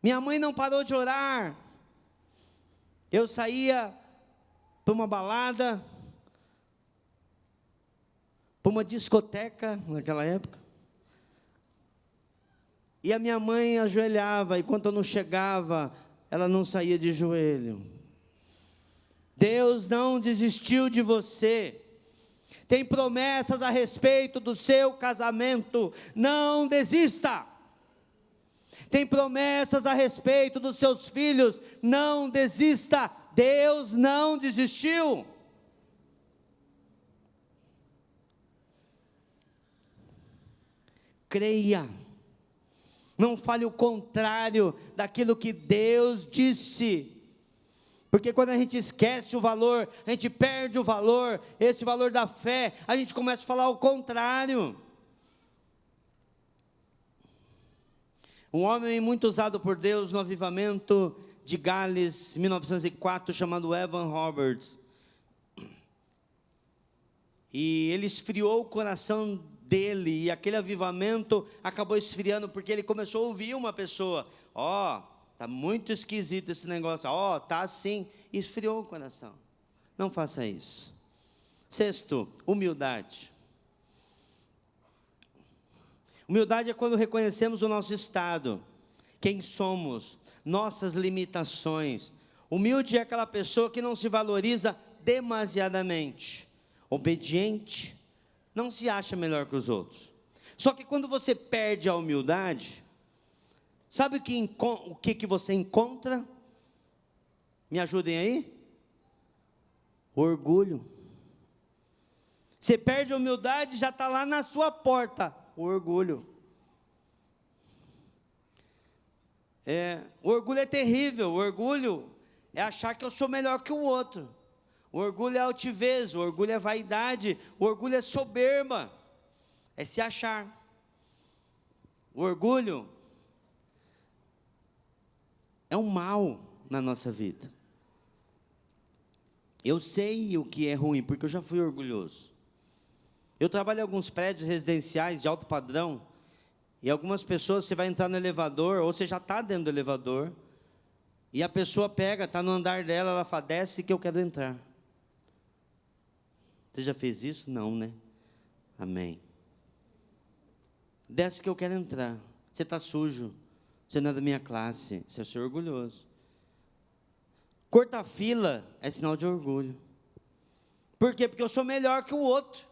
Minha mãe não parou de orar. Eu saía para uma balada, para uma discoteca naquela época. E a minha mãe ajoelhava, e quando eu não chegava, ela não saía de joelho. Deus não desistiu de você. Tem promessas a respeito do seu casamento, não desista. Tem promessas a respeito dos seus filhos, não desista. Deus não desistiu. Creia. Não fale o contrário daquilo que Deus disse. Porque quando a gente esquece o valor, a gente perde o valor, esse valor da fé, a gente começa a falar o contrário. Um homem muito usado por Deus no avivamento de Gales, 1904, chamado Evan Roberts. E ele esfriou o coração dele, e aquele avivamento acabou esfriando, porque ele começou a ouvir uma pessoa, está muito esquisito esse negócio, está assim, esfriou o coração. Não faça isso. Sexto, humildade. Humildade é quando reconhecemos o nosso estado, quem somos, nossas limitações. Humilde é aquela pessoa que não se valoriza demasiadamente, obediente, não se acha melhor que os outros. Só que quando você perde a humildade, sabe o que você encontra? Me ajudem aí? Orgulho. Você perde a humildade, já está lá na sua porta, o orgulho. O orgulho é terrível. O orgulho é achar que eu sou melhor que o outro. O orgulho é altivez, o orgulho é vaidade, o orgulho é soberba, é se achar. O orgulho é um mal na nossa vida. Eu sei o que é ruim, porque eu já fui orgulhoso. Eu trabalho em alguns prédios residenciais de alto padrão, e algumas pessoas, você vai entrar no elevador, ou você já está dentro do elevador, e a pessoa pega, está no andar dela, ela fala, desce que eu quero entrar. Você já fez isso? Não, né? Amém. Desce que eu quero entrar. Você está sujo. Você não é da minha classe. Você é ser orgulhoso. Cortar fila é sinal de orgulho. Por quê? Porque eu sou melhor que o outro.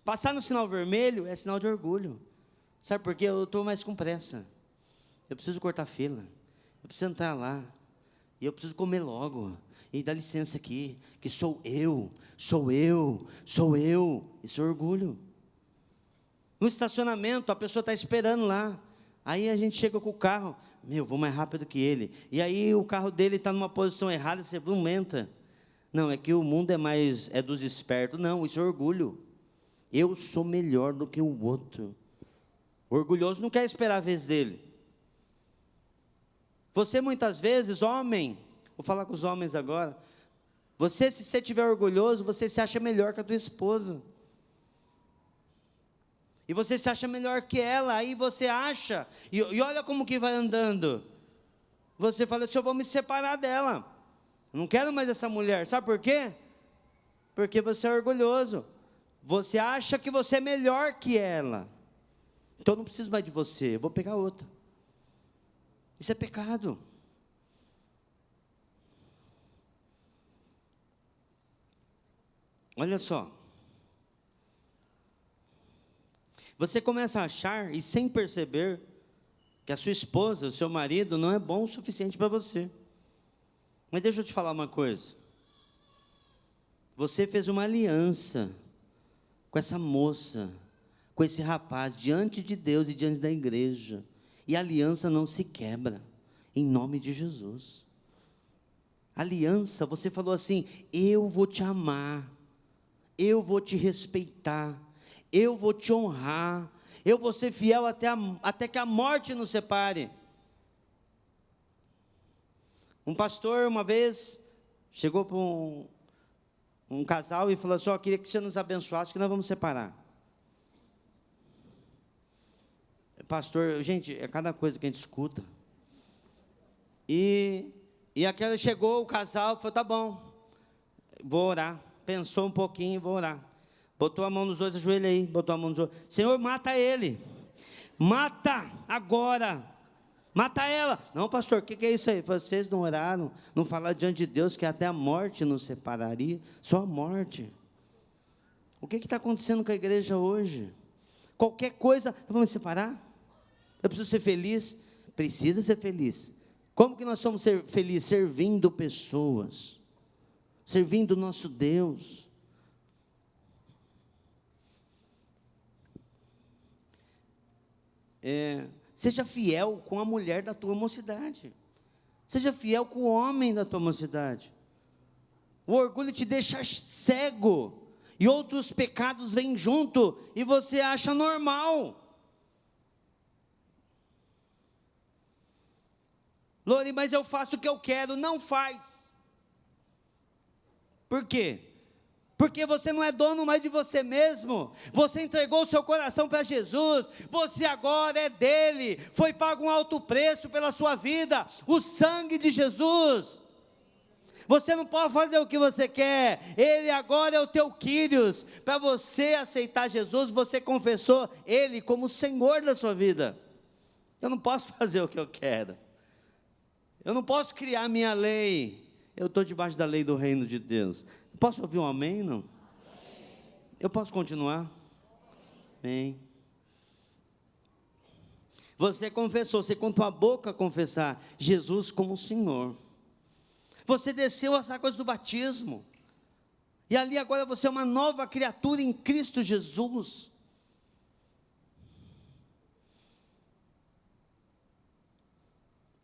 Passar no sinal vermelho é sinal de orgulho. Sabe por quê? Eu estou mais com pressa. Eu preciso cortar fila. Eu preciso entrar lá. E eu preciso comer logo. E dá licença aqui, que sou eu. Isso é orgulho. No estacionamento, a pessoa está esperando lá. Aí a gente chega com o carro, vou mais rápido que ele. E aí o carro dele está numa posição errada, você aumenta. Não, é que o mundo é dos espertos. Não, isso é orgulho. Eu sou melhor do que o outro. O orgulhoso não quer esperar a vez dele. Você muitas vezes, homem, vou falar com os homens agora. Se você estiver orgulhoso, você se acha melhor que a tua esposa. E você se acha melhor que ela, aí você acha, e olha como que vai andando. Você fala assim, eu vou me separar dela. Eu não quero mais essa mulher. Sabe por quê? Porque você é orgulhoso. Você acha que você é melhor que ela. Então eu não preciso mais de você, eu vou pegar outra. Isso é pecado. Olha só. Você começa a achar, e sem perceber, que a sua esposa, o seu marido, não é bom o suficiente para você. Mas deixa eu te falar uma coisa. Você fez uma aliança com essa moça, com esse rapaz, diante de Deus e diante da igreja. E a aliança não se quebra, em nome de Jesus. Aliança, você falou assim: eu vou te amar, eu vou te respeitar, eu vou te honrar, eu vou ser fiel até que a morte nos separe. Um pastor, uma vez, chegou para um casal e falou assim: eu queria que você nos abençoasse, que nós vamos separar. Pastor, gente, é cada coisa que a gente escuta. E aquela chegou, o casal, falou: tá bom, vou orar. Pensou um pouquinho, vou orar. Botou a mão nos dois, ajoelha aí, botou a mão nos dois. Senhor, mata ele. Mata agora. Mata ela. Não, pastor, o que é isso aí? Vocês não oraram, não falaram diante de Deus que até a morte nos separaria? Só a morte. O que está acontecendo com a igreja hoje? Qualquer coisa, vamos separar? Eu preciso ser feliz? Precisa ser feliz. Como que nós somos felizes? Servindo pessoas, servindo o nosso Deus. Seja fiel com a mulher da tua mocidade, seja fiel com o homem da tua mocidade. O orgulho te deixa cego, e outros pecados vêm junto, e você acha normal. Lore, mas eu faço o que eu quero. Não faz. Por quê? Porque você não é dono mais de você mesmo. Você entregou o seu coração para Jesus. Você agora é dele. Foi pago um alto preço pela sua vida, o sangue de Jesus. Você não pode fazer o que você quer. Ele agora é o teu Quírios. Para você aceitar Jesus, você confessou Ele como o Senhor da sua vida. Eu não posso fazer o que eu quero. Eu não posso criar minha lei. Eu estou debaixo da lei do reino de Deus. Posso ouvir um amém, não? Eu posso continuar? Amém. Você confessou, você com tua boca confessar Jesus como o Senhor. Você desceu as águas do batismo. E ali agora você é uma nova criatura em Cristo Jesus.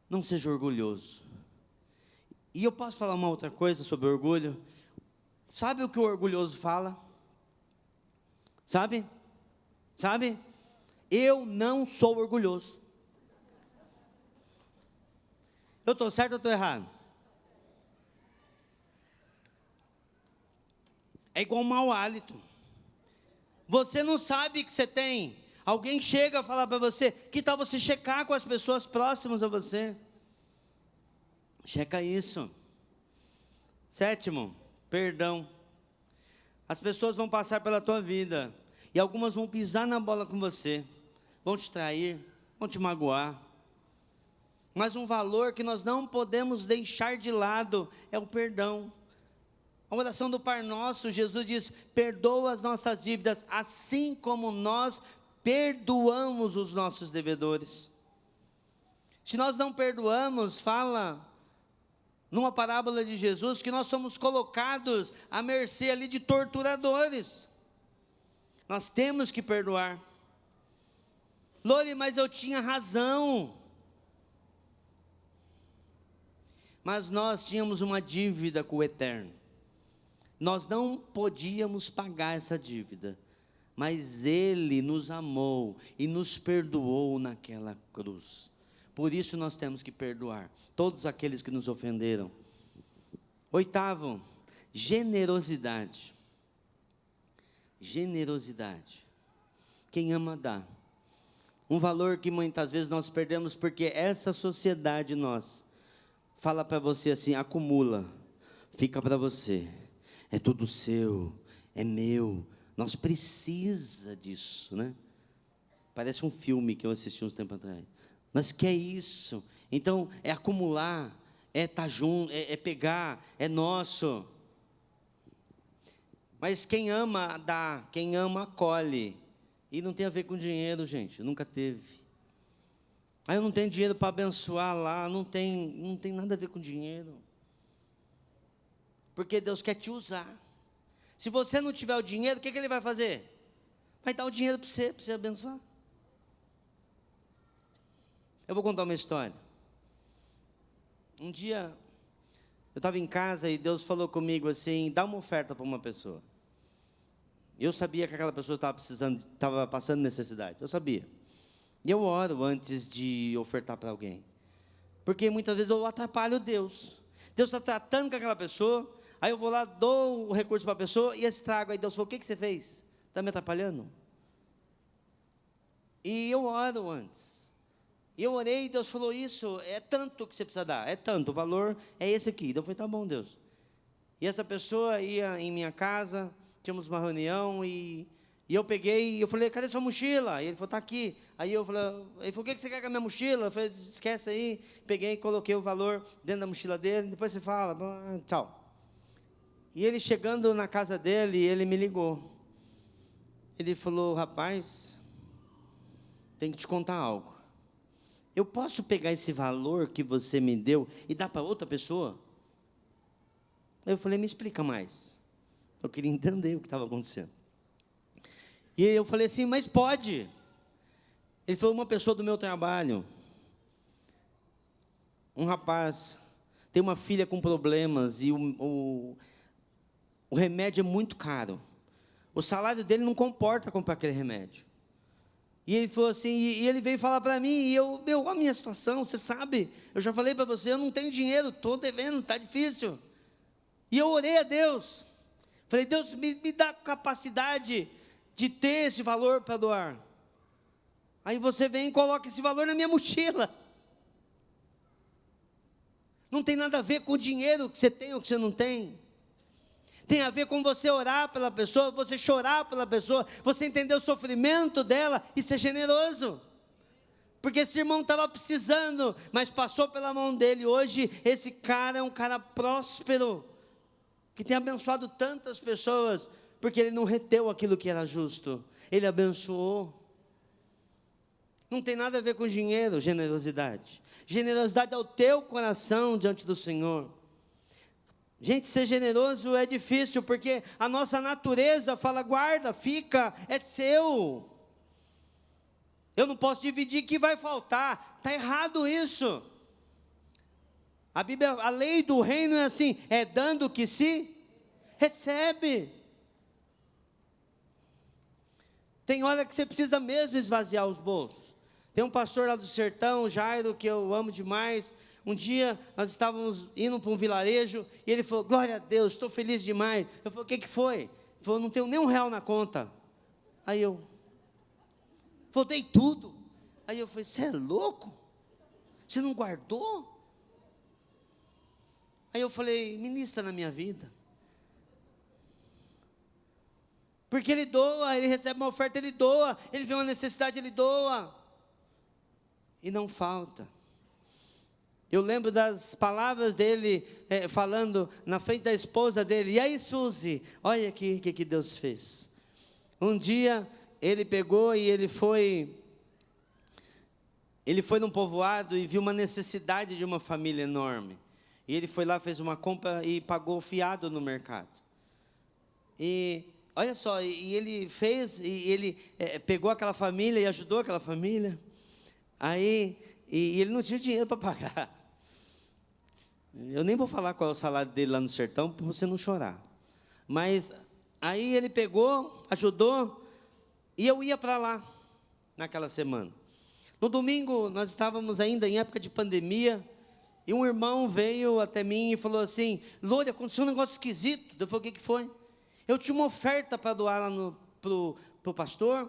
Não seja orgulhoso. E eu posso falar uma outra coisa sobre orgulho? Sabe o que o orgulhoso fala? Sabe? Eu não sou orgulhoso. Eu estou certo ou estou errado? É igual um mau hálito. Você não sabe que você tem. Alguém chega a falar para você, que tal você checar com as pessoas próximas a você? Checa isso. 7, perdão. As pessoas vão passar pela tua vida, e algumas vão pisar na bola com você, vão te trair, vão te magoar. Mas um valor que nós não podemos deixar de lado é o perdão. A oração do Pai Nosso, Jesus diz: perdoa as nossas dívidas, assim como nós perdoamos os nossos devedores. Se nós não perdoamos, fala numa parábola de Jesus, que nós somos colocados à mercê ali de torturadores. Nós temos que perdoar. Lore, mas eu tinha razão. Mas nós tínhamos uma dívida com o Eterno. Nós não podíamos pagar essa dívida, mas Ele nos amou e nos perdoou naquela cruz. Por isso nós temos que perdoar todos aqueles que nos ofenderam. 8, generosidade. Generosidade. Quem ama dá. Um valor que muitas vezes nós perdemos, porque essa sociedade nossa fala para você assim: acumula, fica para você, é tudo seu, é meu. Nós precisa disso, né? Parece um filme que eu assisti uns tempos atrás. Nós quer isso. Então é acumular, é estar junto, é pegar, é nosso. Mas quem ama dá, quem ama acolhe. E não tem a ver com dinheiro, gente, nunca teve. Aí eu não tenho dinheiro para abençoar lá, não tem nada a ver com dinheiro. Porque Deus quer te usar. Se você não tiver o dinheiro, o que Ele vai fazer? Vai dar o dinheiro para você abençoar. Eu vou contar uma história. Um dia, eu estava em casa e Deus falou comigo assim, dá uma oferta para uma pessoa. Eu sabia que aquela pessoa estava passando necessidade, eu sabia. E eu oro antes de ofertar para alguém. Porque muitas vezes eu atrapalho Deus. Deus está tratando com aquela pessoa, aí eu vou lá, dou o recurso para a pessoa e estrago. Aí Deus falou, o que você fez? Está me atrapalhando? E eu oro antes. E eu orei, Deus falou isso, é tanto que você precisa dar, é tanto, o valor é esse aqui. Então eu falei, tá bom, Deus. E essa pessoa ia em minha casa, tínhamos uma reunião, e eu peguei, e eu falei, cadê sua mochila? E ele falou, tá aqui. Aí eu falei, ele falou, o que você quer com a minha mochila? Eu falei, esquece aí. Peguei e coloquei o valor dentro da mochila dele, depois você fala, tchau. E ele chegando na casa dele, ele me ligou. Ele falou, rapaz, tenho que te contar algo. Eu posso pegar esse valor que você me deu e dar para outra pessoa? Eu falei, me explica mais. Eu queria entender o que estava acontecendo. E eu falei assim, mas pode. Ele falou, uma pessoa do meu trabalho, um rapaz, tem uma filha com problemas e o remédio é muito caro. O salário dele não comporta comprar aquele remédio. E ele falou assim, e ele veio falar para mim, e a minha situação, você sabe, eu já falei para você, eu não tenho dinheiro, estou devendo, está difícil. E eu orei a Deus, falei, Deus, me dá capacidade de ter esse valor para doar. Aí você vem e coloca esse valor na minha mochila. Não tem nada a ver com o dinheiro que você tem ou que você não tem. Tem a ver com você orar pela pessoa, você chorar pela pessoa, você entender o sofrimento dela e ser generoso. Porque esse irmão estava precisando, mas passou pela mão dele. Hoje, esse cara é um cara próspero, que tem abençoado tantas pessoas, porque ele não reteu aquilo que era justo, ele abençoou. Não tem nada a ver com dinheiro, generosidade. Generosidade é o teu coração diante do Senhor. Gente, ser generoso é difícil, porque a nossa natureza fala, guarda, fica, é seu. Eu não posso dividir, que vai faltar. Está errado isso. A Bíblia, a lei do reino é assim, é dando o que se recebe. Tem hora que você precisa mesmo esvaziar os bolsos. Tem um pastor lá do sertão, Jairo, que eu amo demais. Um dia, nós estávamos indo para um vilarejo, e ele falou, glória a Deus, estou feliz demais. Eu falei, o que foi? Ele falou, não tenho nem R$1 na conta. Aí eu dei tudo. Aí eu falei, você é louco? Você não guardou? Aí eu falei, ministra na minha vida. Porque ele doa, ele recebe uma oferta, ele doa. Ele vê uma necessidade, ele doa. E não falta. Eu lembro das palavras dele, falando na frente da esposa dele. E aí, Suzy, olha aqui o que Deus fez. Um dia, ele pegou e ele foi num povoado e viu uma necessidade de uma família enorme. E ele foi lá, fez uma compra e pagou fiado no mercado. E, olha só, e ele fez, e ele pegou aquela família e ajudou aquela família. Aí, e ele não tinha dinheiro para pagar. Eu nem vou falar qual é o salário dele lá no sertão, para você não chorar. Mas aí ele pegou, ajudou, e eu ia para lá, naquela semana. No domingo, nós estávamos ainda em época de pandemia, e um irmão veio até mim e falou assim, Lore, aconteceu um negócio esquisito. Eu falei, o que foi? Eu tinha uma oferta para doar lá pro pastor,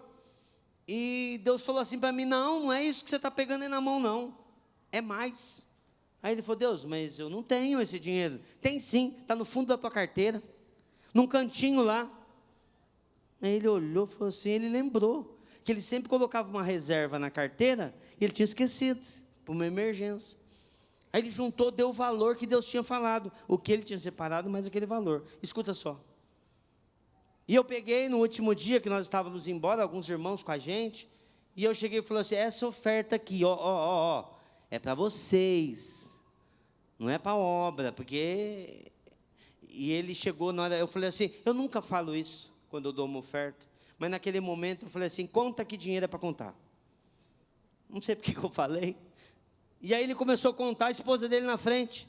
e Deus falou assim para mim, não é isso que você está pegando aí na mão, não. É mais. Aí ele falou, Deus, mas eu não tenho esse dinheiro. Tem sim, está no fundo da tua carteira, num cantinho lá. Aí ele olhou e falou assim, ele lembrou, que ele sempre colocava uma reserva na carteira, e ele tinha esquecido, por uma emergência. Aí ele juntou, deu o valor que Deus tinha falado, o que ele tinha separado, mais aquele valor. Escuta só. E eu peguei no último dia que nós estávamos embora, alguns irmãos com a gente, e eu cheguei e falei assim, essa oferta aqui, é para vocês. Não é para a obra, porque... E ele chegou na hora, eu falei assim, eu nunca falo isso quando eu dou uma oferta, mas naquele momento eu falei assim, conta que dinheiro é para contar. Não sei porque que eu falei, E aí ele começou a contar, a esposa dele na frente.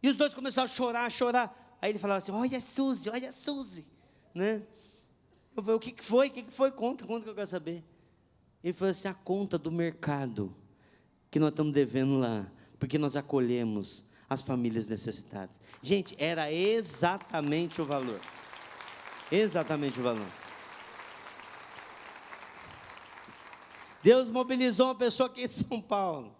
E os dois começaram a chorar, a chorar. Aí ele falava assim, olha a Suzy, né? Eu falei, o que foi? Conta que eu quero saber. Ele falou assim, a conta do mercado que nós estamos devendo lá, porque nós acolhemos as famílias necessitadas. Gente, era exatamente o valor. Exatamente o valor. Deus mobilizou uma pessoa aqui em São Paulo.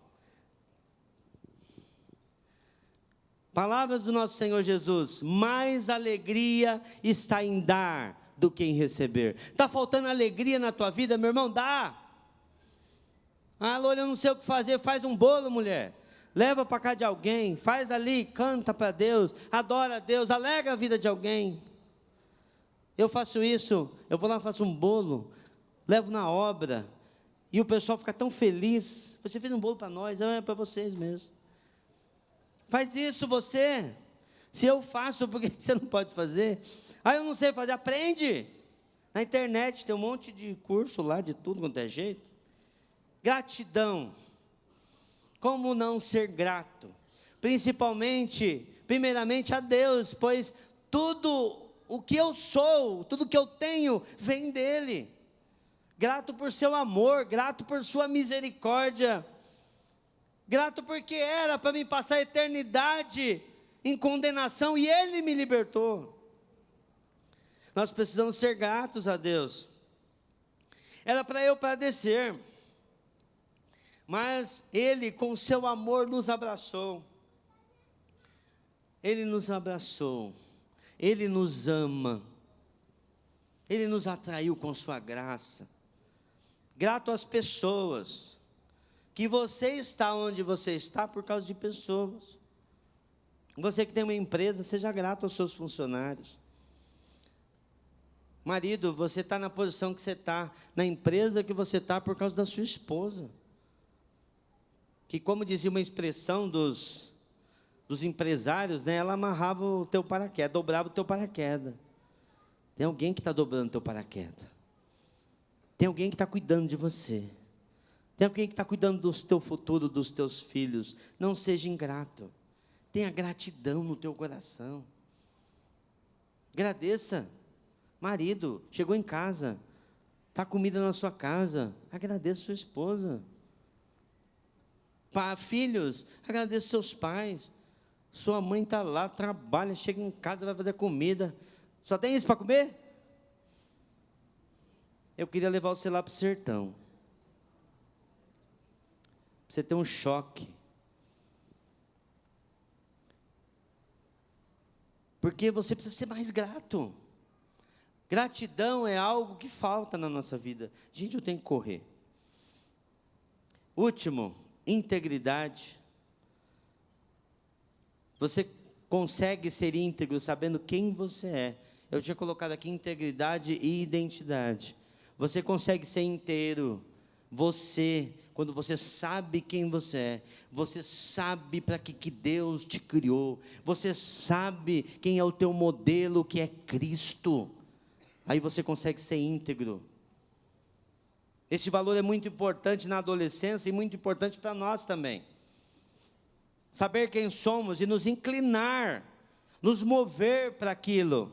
Palavras do nosso Senhor Jesus, mais alegria está em dar do que em receber. Está faltando alegria na tua vida, meu irmão? Dá. Ah, Loura, eu não sei o que fazer, faz um bolo, mulher. Leva para casa de alguém, faz ali, canta para Deus, adora a Deus, alegra a vida de alguém. Eu faço isso, eu vou lá, faço um bolo, levo na obra, e o pessoal fica tão feliz. Você fez um bolo para nós, é para vocês mesmo. Faz isso você. Se eu faço, por que você não pode fazer? Ah, eu não sei fazer, aprende. Na internet tem um monte de curso lá, de tudo quanto é jeito. Gratidão. Como não ser grato? Primeiramente a Deus, pois tudo o que eu sou, tudo que eu tenho, vem dEle. Grato por seu amor, grato por sua misericórdia. Grato porque era para me passar a eternidade em condenação e Ele me libertou. Nós precisamos ser gratos a Deus. Era para eu padecer, mas Ele com seu amor nos abraçou. Ele nos abraçou, Ele nos ama, Ele nos atraiu com sua graça. Grato às pessoas, que você está onde você está por causa de pessoas. Você que tem uma empresa, seja grato aos seus funcionários. Marido, você está na posição que você está, na empresa que você está por causa da sua esposa. Que, como dizia uma expressão dos empresários, né, ela amarrava o teu paraquedas, dobrava o teu paraquedas. Tem alguém que está dobrando o teu paraquedas. Tem alguém que está cuidando de você. Tem alguém que está cuidando do teu futuro, dos teus filhos. Não seja ingrato. Tenha gratidão no teu coração. Agradeça. Marido, chegou em casa, está comida na sua casa, agradeça sua esposa. Filhos, agradeça seus pais. Sua mãe está lá, trabalha, chega em casa, vai fazer comida. Só tem isso para comer? Eu queria levar você lá para o sertão. Você ter um choque. Porque você precisa ser mais grato. Gratidão é algo que falta na nossa vida. Gente, eu tenho que correr. Último, integridade. Você consegue ser íntegro sabendo quem você é. Eu tinha colocado aqui integridade e identidade. Você consegue ser inteiro. Quando você sabe quem você sabe para que Deus te criou, você sabe quem é o teu modelo, que é Cristo, aí você consegue ser íntegro. Esse valor é muito importante na adolescência e muito importante para nós também. Saber quem somos e nos inclinar, nos mover para aquilo.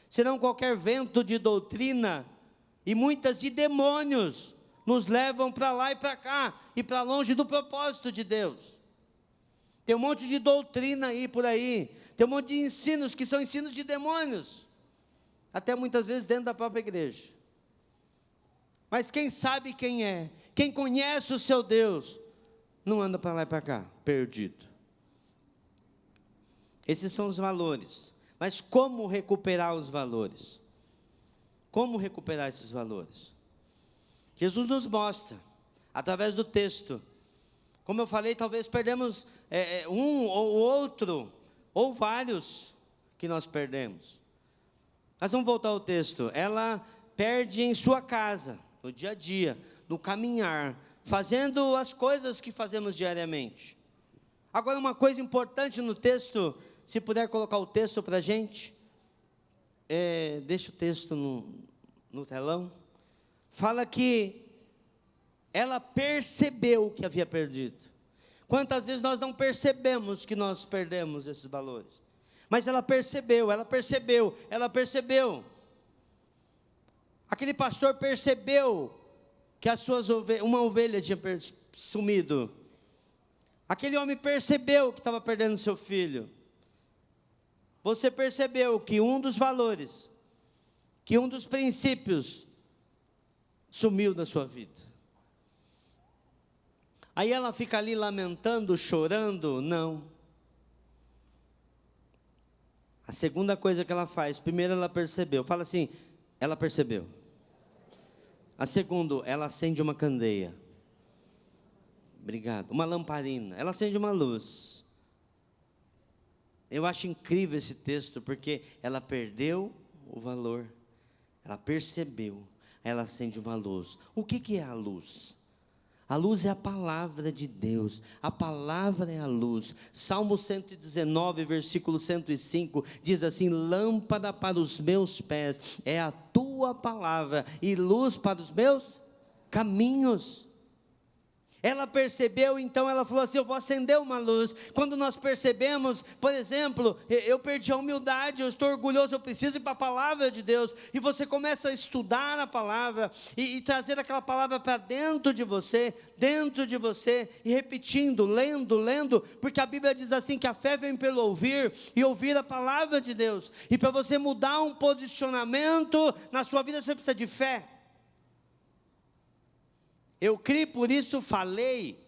Senão qualquer vento de doutrina e muitas de demônios nos levam para lá e para cá, e para longe do propósito de Deus. Tem um monte de doutrina aí por aí, tem um monte de ensinos que são ensinos de demônios, até muitas vezes dentro da própria igreja. Mas quem sabe quem é, quem conhece o seu Deus, não anda para lá e para cá, perdido. Esses são os valores. Mas como recuperar os valores? Como recuperar esses valores? Jesus nos mostra, através do texto. Como eu falei, talvez perdemos um ou outro, ou vários que nós perdemos. Mas vamos voltar ao texto. Ela perde em sua casa, no dia a dia, no caminhar, fazendo as coisas que fazemos diariamente. Agora, uma coisa importante no texto, se puder colocar o texto para a gente, deixa o texto no telão. Fala que ela percebeu o que havia perdido. Quantas vezes nós não percebemos que nós perdemos esses valores? Mas ela percebeu. Aquele pastor percebeu que uma ovelha tinha sumido. Aquele homem percebeu que estava perdendo seu filho. Você percebeu que um dos valores, que um dos princípios sumiu da sua vida. Aí ela fica ali lamentando, chorando? Não. A segunda coisa que ela faz, primeiro ela percebeu, fala assim, ela percebeu. A segunda, ela acende uma candeia. Obrigado. Uma lamparina, ela acende uma luz. Eu acho incrível esse texto, porque ela perdeu o valor, ela percebeu, ela acende uma luz. O que é a luz? A luz é a palavra de Deus, a palavra é a luz. Salmo 119, versículo 105, diz assim: lâmpada para os meus pés é a tua palavra, e luz para os meus caminhos. Ela percebeu, então ela falou assim, eu vou acender uma luz. Quando nós percebemos, por exemplo, eu perdi a humildade, eu estou orgulhoso, eu preciso ir para a palavra de Deus, e você começa a estudar a palavra, e trazer aquela palavra para dentro de você, e repetindo, lendo, porque a Bíblia diz assim, que a fé vem pelo ouvir, e ouvir a palavra de Deus, e para você mudar um posicionamento na sua vida, você precisa de fé. Eu criei, por isso falei.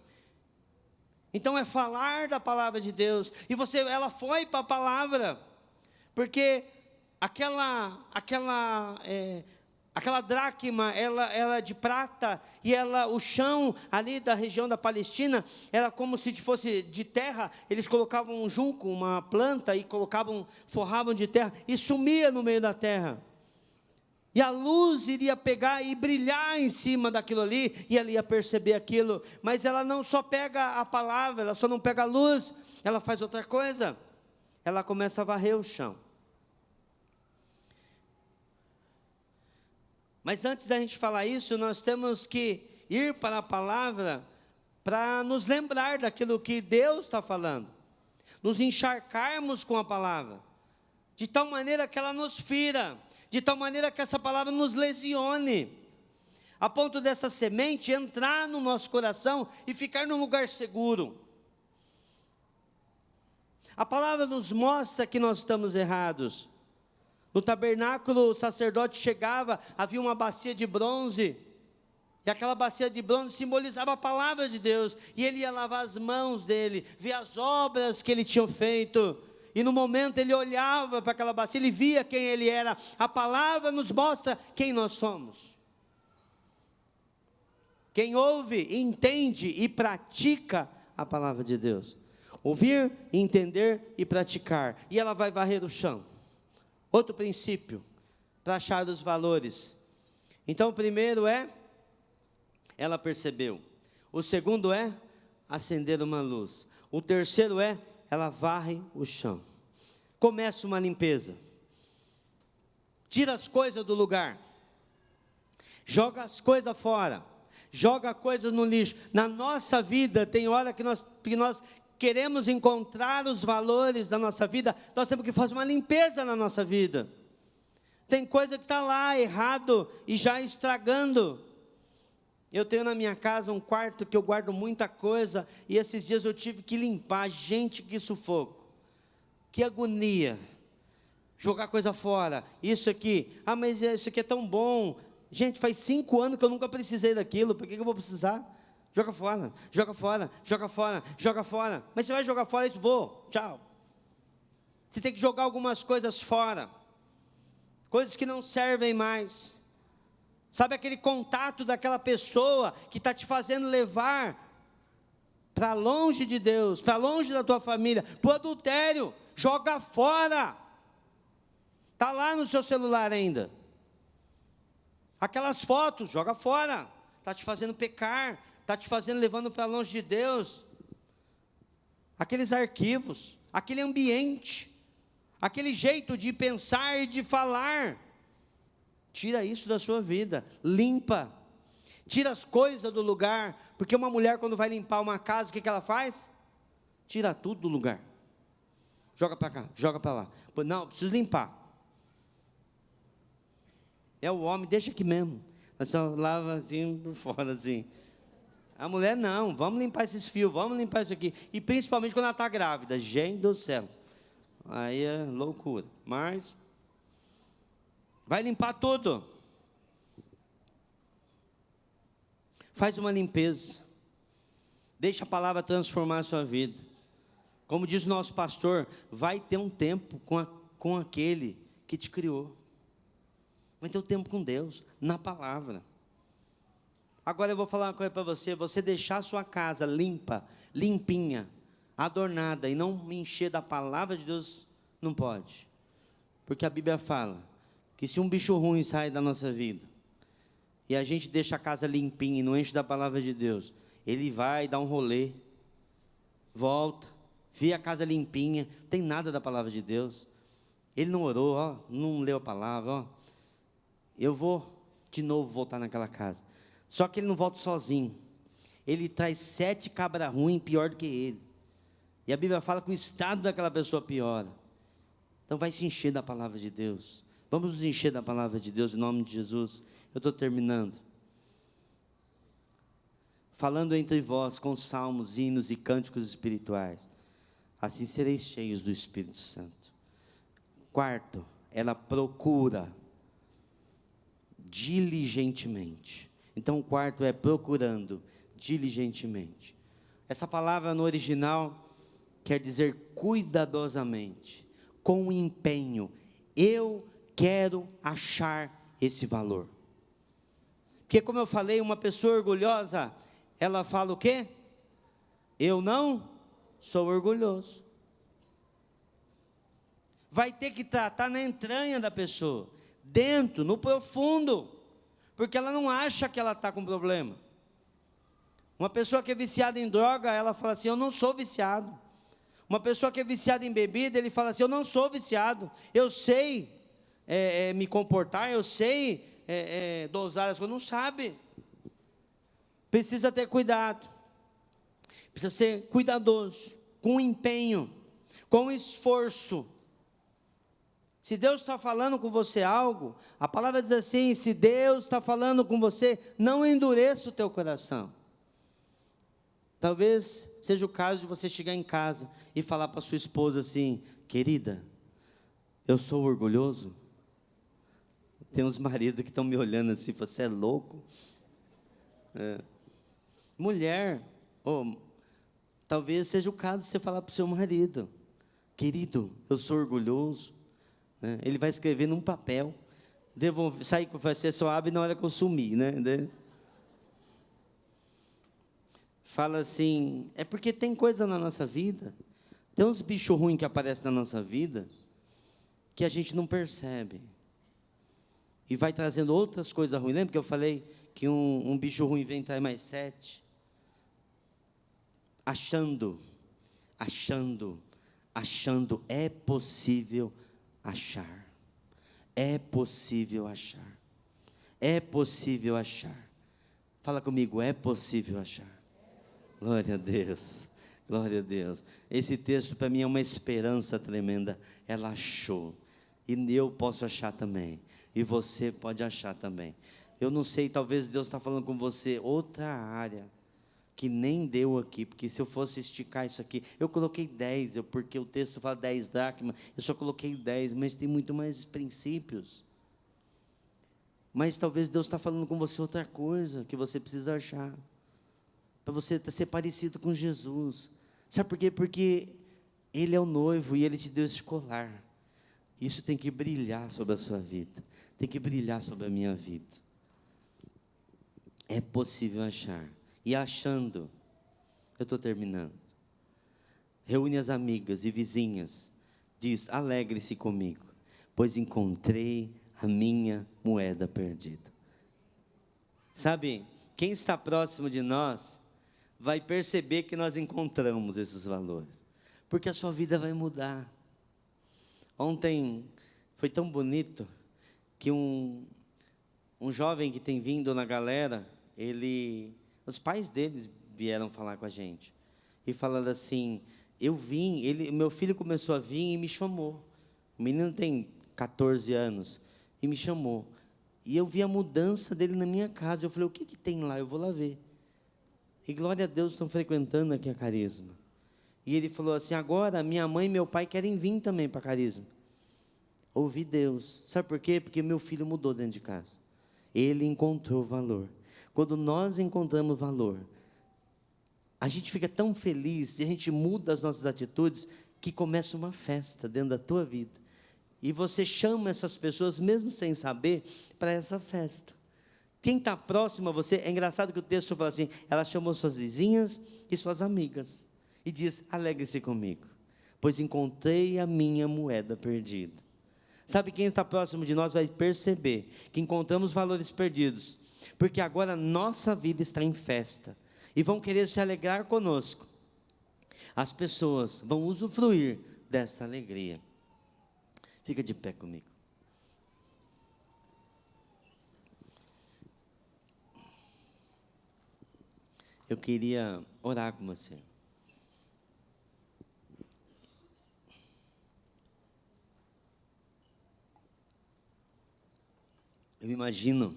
Então é falar da palavra de Deus. E ela foi para a palavra, porque aquela dracma, ela de prata, e o chão ali da região da Palestina, era como se fosse de terra. Eles colocavam um junco, uma planta, e forravam de terra, e sumia no meio da terra. E a luz iria pegar e brilhar em cima daquilo ali, e ela ia perceber aquilo. Mas ela não só pega a palavra, ela só não pega a luz, ela faz outra coisa. Ela começa a varrer o chão. Mas antes da gente falar isso, nós temos que ir para a palavra, para nos lembrar daquilo que Deus está falando. Nos encharcarmos com a palavra, de tal maneira que ela nos fira, de tal maneira que essa palavra nos lesione, a ponto dessa semente entrar no nosso coração e ficar num lugar seguro. A palavra nos mostra que nós estamos errados. No tabernáculo, o sacerdote chegava, havia uma bacia de bronze, e aquela bacia de bronze simbolizava a palavra de Deus, e ele ia lavar as mãos dele, ver as obras que ele tinha feito, e no momento ele olhava para aquela bacia, ele via quem ele era. A palavra nos mostra quem nós somos. Quem ouve, entende e pratica a palavra de Deus. Ouvir, entender e praticar. E ela vai varrer o chão. Outro princípio, para achar os valores. Então o primeiro ela percebeu. O segundo acender uma luz. O terceiro ela varre o chão. Começa uma limpeza. Tira as coisas do lugar. Joga as coisas fora. Joga coisas no lixo. Na nossa vida, tem hora que nós queremos encontrar os valores da nossa vida, nós temos que fazer uma limpeza na nossa vida. Tem coisa que está lá errado e já estragando. Eu tenho na minha casa um quarto que eu guardo muita coisa, e esses dias eu tive que limpar. Gente, que sufoco, que agonia, jogar coisa fora. Isso aqui, mas isso aqui é tão bom. Gente, faz 5 anos que eu nunca precisei daquilo, por que eu vou precisar? Joga fora, joga fora, joga fora, joga fora. Mas você vai jogar fora, isso, vou, tchau. Você tem que jogar algumas coisas fora, coisas que não servem mais. Sabe aquele contato daquela pessoa que está te fazendo levar para longe de Deus, para longe da tua família, para o adultério? Joga fora. Está lá no seu celular ainda. Aquelas fotos, joga fora. Está te fazendo pecar, está te fazendo, levando para longe de Deus. Aqueles arquivos, aquele ambiente, aquele jeito de pensar e de falar. Tira isso da sua vida, limpa. Tira as coisas do lugar, porque uma mulher quando vai limpar uma casa, o que ela faz? Tira tudo do lugar. Joga para cá, joga para lá. Não, preciso limpar. É o homem, deixa aqui mesmo. Nós só lava assim por fora, assim. A mulher, não, vamos limpar esses fios, vamos limpar isso aqui. E principalmente quando ela está grávida. Gente do céu. Aí é loucura. Mas, vai limpar tudo. Faz uma limpeza. Deixa a palavra transformar a sua vida. Como diz o nosso pastor, vai ter um tempo com aquele que te criou. Vai ter um tempo com Deus, na palavra. Agora eu vou falar uma coisa para você. Você deixar a sua casa limpa, limpinha, adornada, e não encher da palavra de Deus, não pode. Porque a Bíblia fala que se um bicho ruim sai da nossa vida, e a gente deixa a casa limpinha e não enche da palavra de Deus, ele vai dar um rolê, volta, vê a casa limpinha, não tem nada da palavra de Deus. Ele não orou, ó, não leu a palavra, ó. Eu vou de novo voltar naquela casa. Só que ele não volta sozinho. Ele traz 7 cabras ruins pior do que ele. E a Bíblia fala que o estado daquela pessoa piora. Então vai se encher da palavra de Deus. Vamos nos encher da palavra de Deus em nome de Jesus. Eu estou terminando. Falando entre vós com salmos, hinos e cânticos espirituais. Assim sereis cheios do Espírito Santo. Quarto, ela procura diligentemente. Então o quarto é procurando diligentemente. Essa palavra no original quer dizer cuidadosamente, com empenho. Eu quero achar esse valor. Porque como eu falei, uma pessoa orgulhosa, ela fala o quê? Eu não sou orgulhoso. Vai ter que tratar na entranha da pessoa, dentro, no profundo, porque ela não acha que ela está com problema. Uma pessoa que é viciada em droga, ela fala assim, eu não sou viciado. Uma pessoa que é viciada em bebida, ele fala assim, eu não sou viciado, eu sei me comportar, eu sei dosar as coisas. Não sabe. Precisa ter cuidado, precisa ser cuidadoso, com empenho, com esforço. Se Deus está falando com você algo, a palavra diz assim, se Deus está falando com você, não endureça o teu coração. Talvez seja o caso de você chegar em casa e falar para sua esposa assim, querida, eu sou orgulhoso. Tem uns maridos que estão me olhando assim, você é louco? Mulher, talvez seja o caso de você falar para o seu marido, querido, eu sou orgulhoso. Ele vai escrever num papel, sair com você, só abre na hora que eu sumir, né? Fala assim, é porque tem coisa na nossa vida, tem uns bichos ruins que aparecem na nossa vida, que a gente não percebe, e vai trazendo outras coisas ruins. Lembra que eu falei que um bicho ruim vem traz mais 7? Achando, é possível achar. É possível achar. É possível achar. Fala comigo, é possível achar. Glória a Deus. Glória a Deus. Esse texto para mim é uma esperança tremenda. Ela achou. E eu posso achar também. E você pode achar também. Eu não sei, talvez Deus está falando com você outra área que nem deu aqui, porque se eu fosse esticar isso aqui, eu coloquei 10, porque o texto fala 10 dracmas, eu só coloquei 10, mas tem muito mais princípios. Mas talvez Deus está falando com você outra coisa, que você precisa achar, para você ser parecido com Jesus. Sabe por quê? Porque Ele é o noivo e Ele te deu esse colar. Isso tem que brilhar sobre a sua vida, tem que brilhar sobre a minha vida. É possível achar. E achando, eu estou terminando, reúne as amigas e vizinhas, diz, alegre-se comigo, pois encontrei a minha moeda perdida. Sabe, quem está próximo de nós, vai perceber que nós encontramos esses valores, porque a sua vida vai mudar. Ontem, foi tão bonito, que um jovem que tem vindo na galera, os pais deles vieram falar com a gente, e falando assim, Eu vim, meu filho começou a vir e me chamou. O menino tem 14 anos e me chamou. E eu vi a mudança dele na minha casa. Eu falei, o que tem lá? Eu vou lá ver. E glória a Deus, estão frequentando aqui a Carisma. E ele falou assim, agora minha mãe e meu pai querem vir também para a Carisma. Ouvi Deus. Sabe por quê? Porque meu filho mudou dentro de casa. Ele encontrou valor. Quando nós encontramos valor, a gente fica tão feliz, e a gente muda as nossas atitudes, que começa uma festa dentro da tua vida. E você chama essas pessoas, mesmo sem saber, para essa festa. Quem está próximo a você, é engraçado que o texto fala assim, ela chamou suas vizinhas e suas amigas, e diz, alegre-se comigo, pois encontrei a minha moeda perdida. Sabe, quem está próximo de nós vai perceber que encontramos valores perdidos, porque agora nossa vida está em festa, e vão querer se alegrar conosco. As pessoas vão usufruir dessa alegria. Fica de pé comigo. Eu queria orar com você. Eu imagino,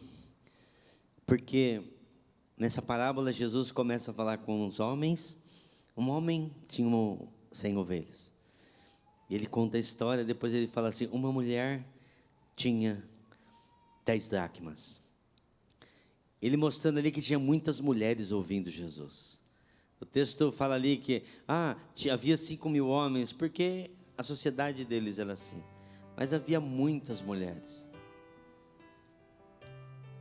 porque nessa parábola Jesus começa a falar com os homens. Um homem tinha 100 ovelhas. Ele conta a história, depois ele fala assim, uma mulher tinha 10 dracmas. Ele mostrando ali que tinha muitas mulheres ouvindo Jesus. O texto fala ali que, havia 5.000 homens, porque a sociedade deles era assim. Mas havia muitas mulheres.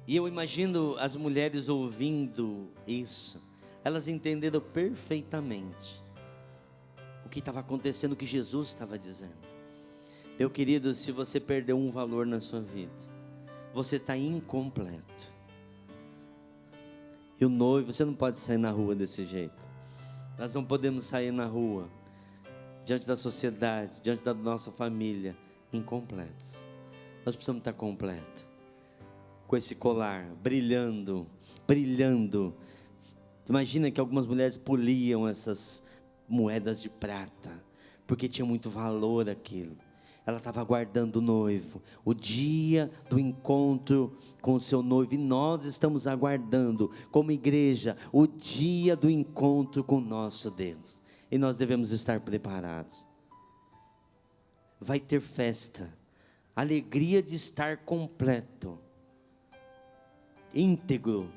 E eu imagino as mulheres ouvindo isso, elas entenderam perfeitamente o que estava acontecendo, o que Jesus estava dizendo. Meu querido, se você perdeu um valor na sua vida, você está incompleto. E o noivo, você não pode sair na rua desse jeito. Nós não podemos sair na rua, diante da sociedade, diante da nossa família, incompletos. Nós precisamos estar completos. Com esse colar, brilhando, brilhando. Imagina que algumas mulheres poliam essas moedas de prata, porque tinha muito valor aquilo. Ela estava aguardando o noivo, o dia do encontro com o seu noivo, e nós estamos aguardando, como igreja, o dia do encontro com o nosso Deus, e nós devemos estar preparados. Vai ter festa, alegria de estar completo, íntegro.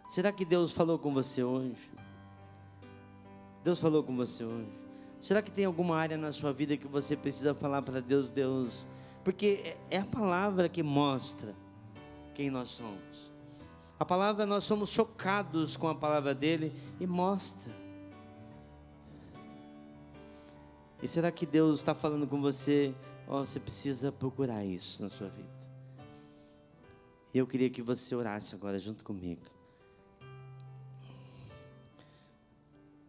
Será que Deus falou com você hoje? Deus falou com você hoje? Será que tem alguma área na sua vida que você precisa falar para Deus, porque é a palavra que mostra quem nós somos. A palavra, nós somos chocados com a palavra dele e mostra. E será que Deus está falando com você? Você precisa procurar isso na sua vida. Eu queria que você orasse agora junto comigo.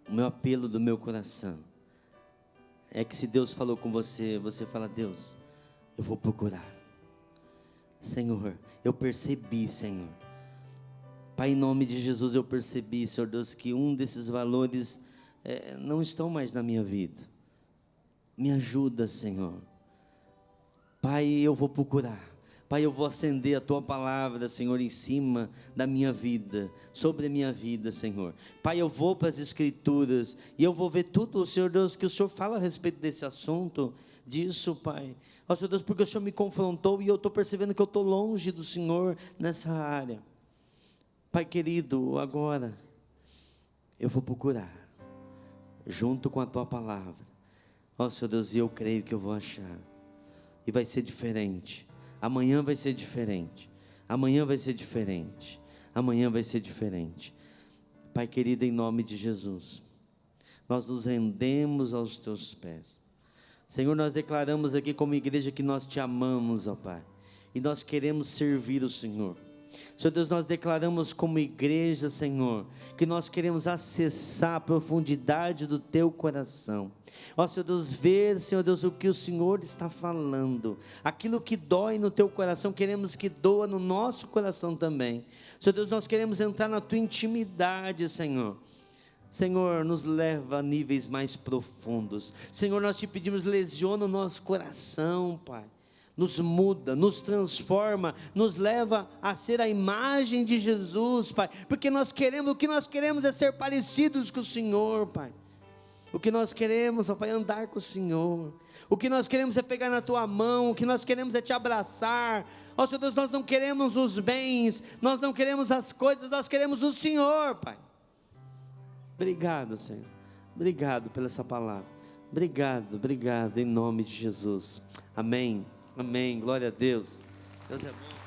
O meu apelo do meu coração é que, se Deus falou com você, você fala, Deus, eu vou procurar. Senhor, eu percebi, Senhor. Pai, em nome de Jesus, eu percebi, Senhor Deus, que um desses valores não estão mais na minha vida. Me ajuda, Senhor. Pai, eu vou procurar. Pai, eu vou acender a Tua palavra, Senhor, em cima da minha vida, sobre a minha vida, Senhor. Pai, eu vou para as Escrituras, e eu vou ver tudo, Senhor Deus, que o Senhor fala a respeito desse assunto, disso, Pai. Senhor Deus, porque o Senhor me confrontou, e eu estou percebendo que eu estou longe do Senhor nessa área. Pai querido, agora, eu vou procurar, junto com a Tua palavra. Senhor Deus, e eu creio que eu vou achar, e vai ser diferente. Amanhã vai ser diferente. Amanhã vai ser diferente. Amanhã vai ser diferente. Pai querido, em nome de Jesus, nós nos rendemos aos Teus pés. Senhor, nós declaramos aqui como igreja que nós Te amamos, ó Pai, e nós queremos servir o Senhor. Senhor Deus, nós declaramos como igreja, Senhor, que nós queremos acessar a profundidade do Teu coração. Senhor Deus, ver, Senhor Deus, o que o Senhor está falando. Aquilo que dói no Teu coração, queremos que doa no nosso coração também. Senhor Deus, nós queremos entrar na Tua intimidade, Senhor. Senhor, nos leva a níveis mais profundos. Senhor, nós te pedimos, lesiona o nosso coração, Pai. Nos muda, nos transforma, nos leva a ser a imagem de Jesus, Pai. Porque o que nós queremos é ser parecidos com o Senhor, Pai. O que nós queremos, ó Pai, é andar com o Senhor. O que nós queremos é pegar na Tua mão. O que nós queremos é Te abraçar. Ó Senhor Deus, nós não queremos os bens, nós não queremos as coisas, nós queremos o Senhor, Pai. Obrigado, Senhor. Obrigado pela essa palavra. Obrigado, em nome de Jesus. Amém, amém, glória a Deus. Deus é bom.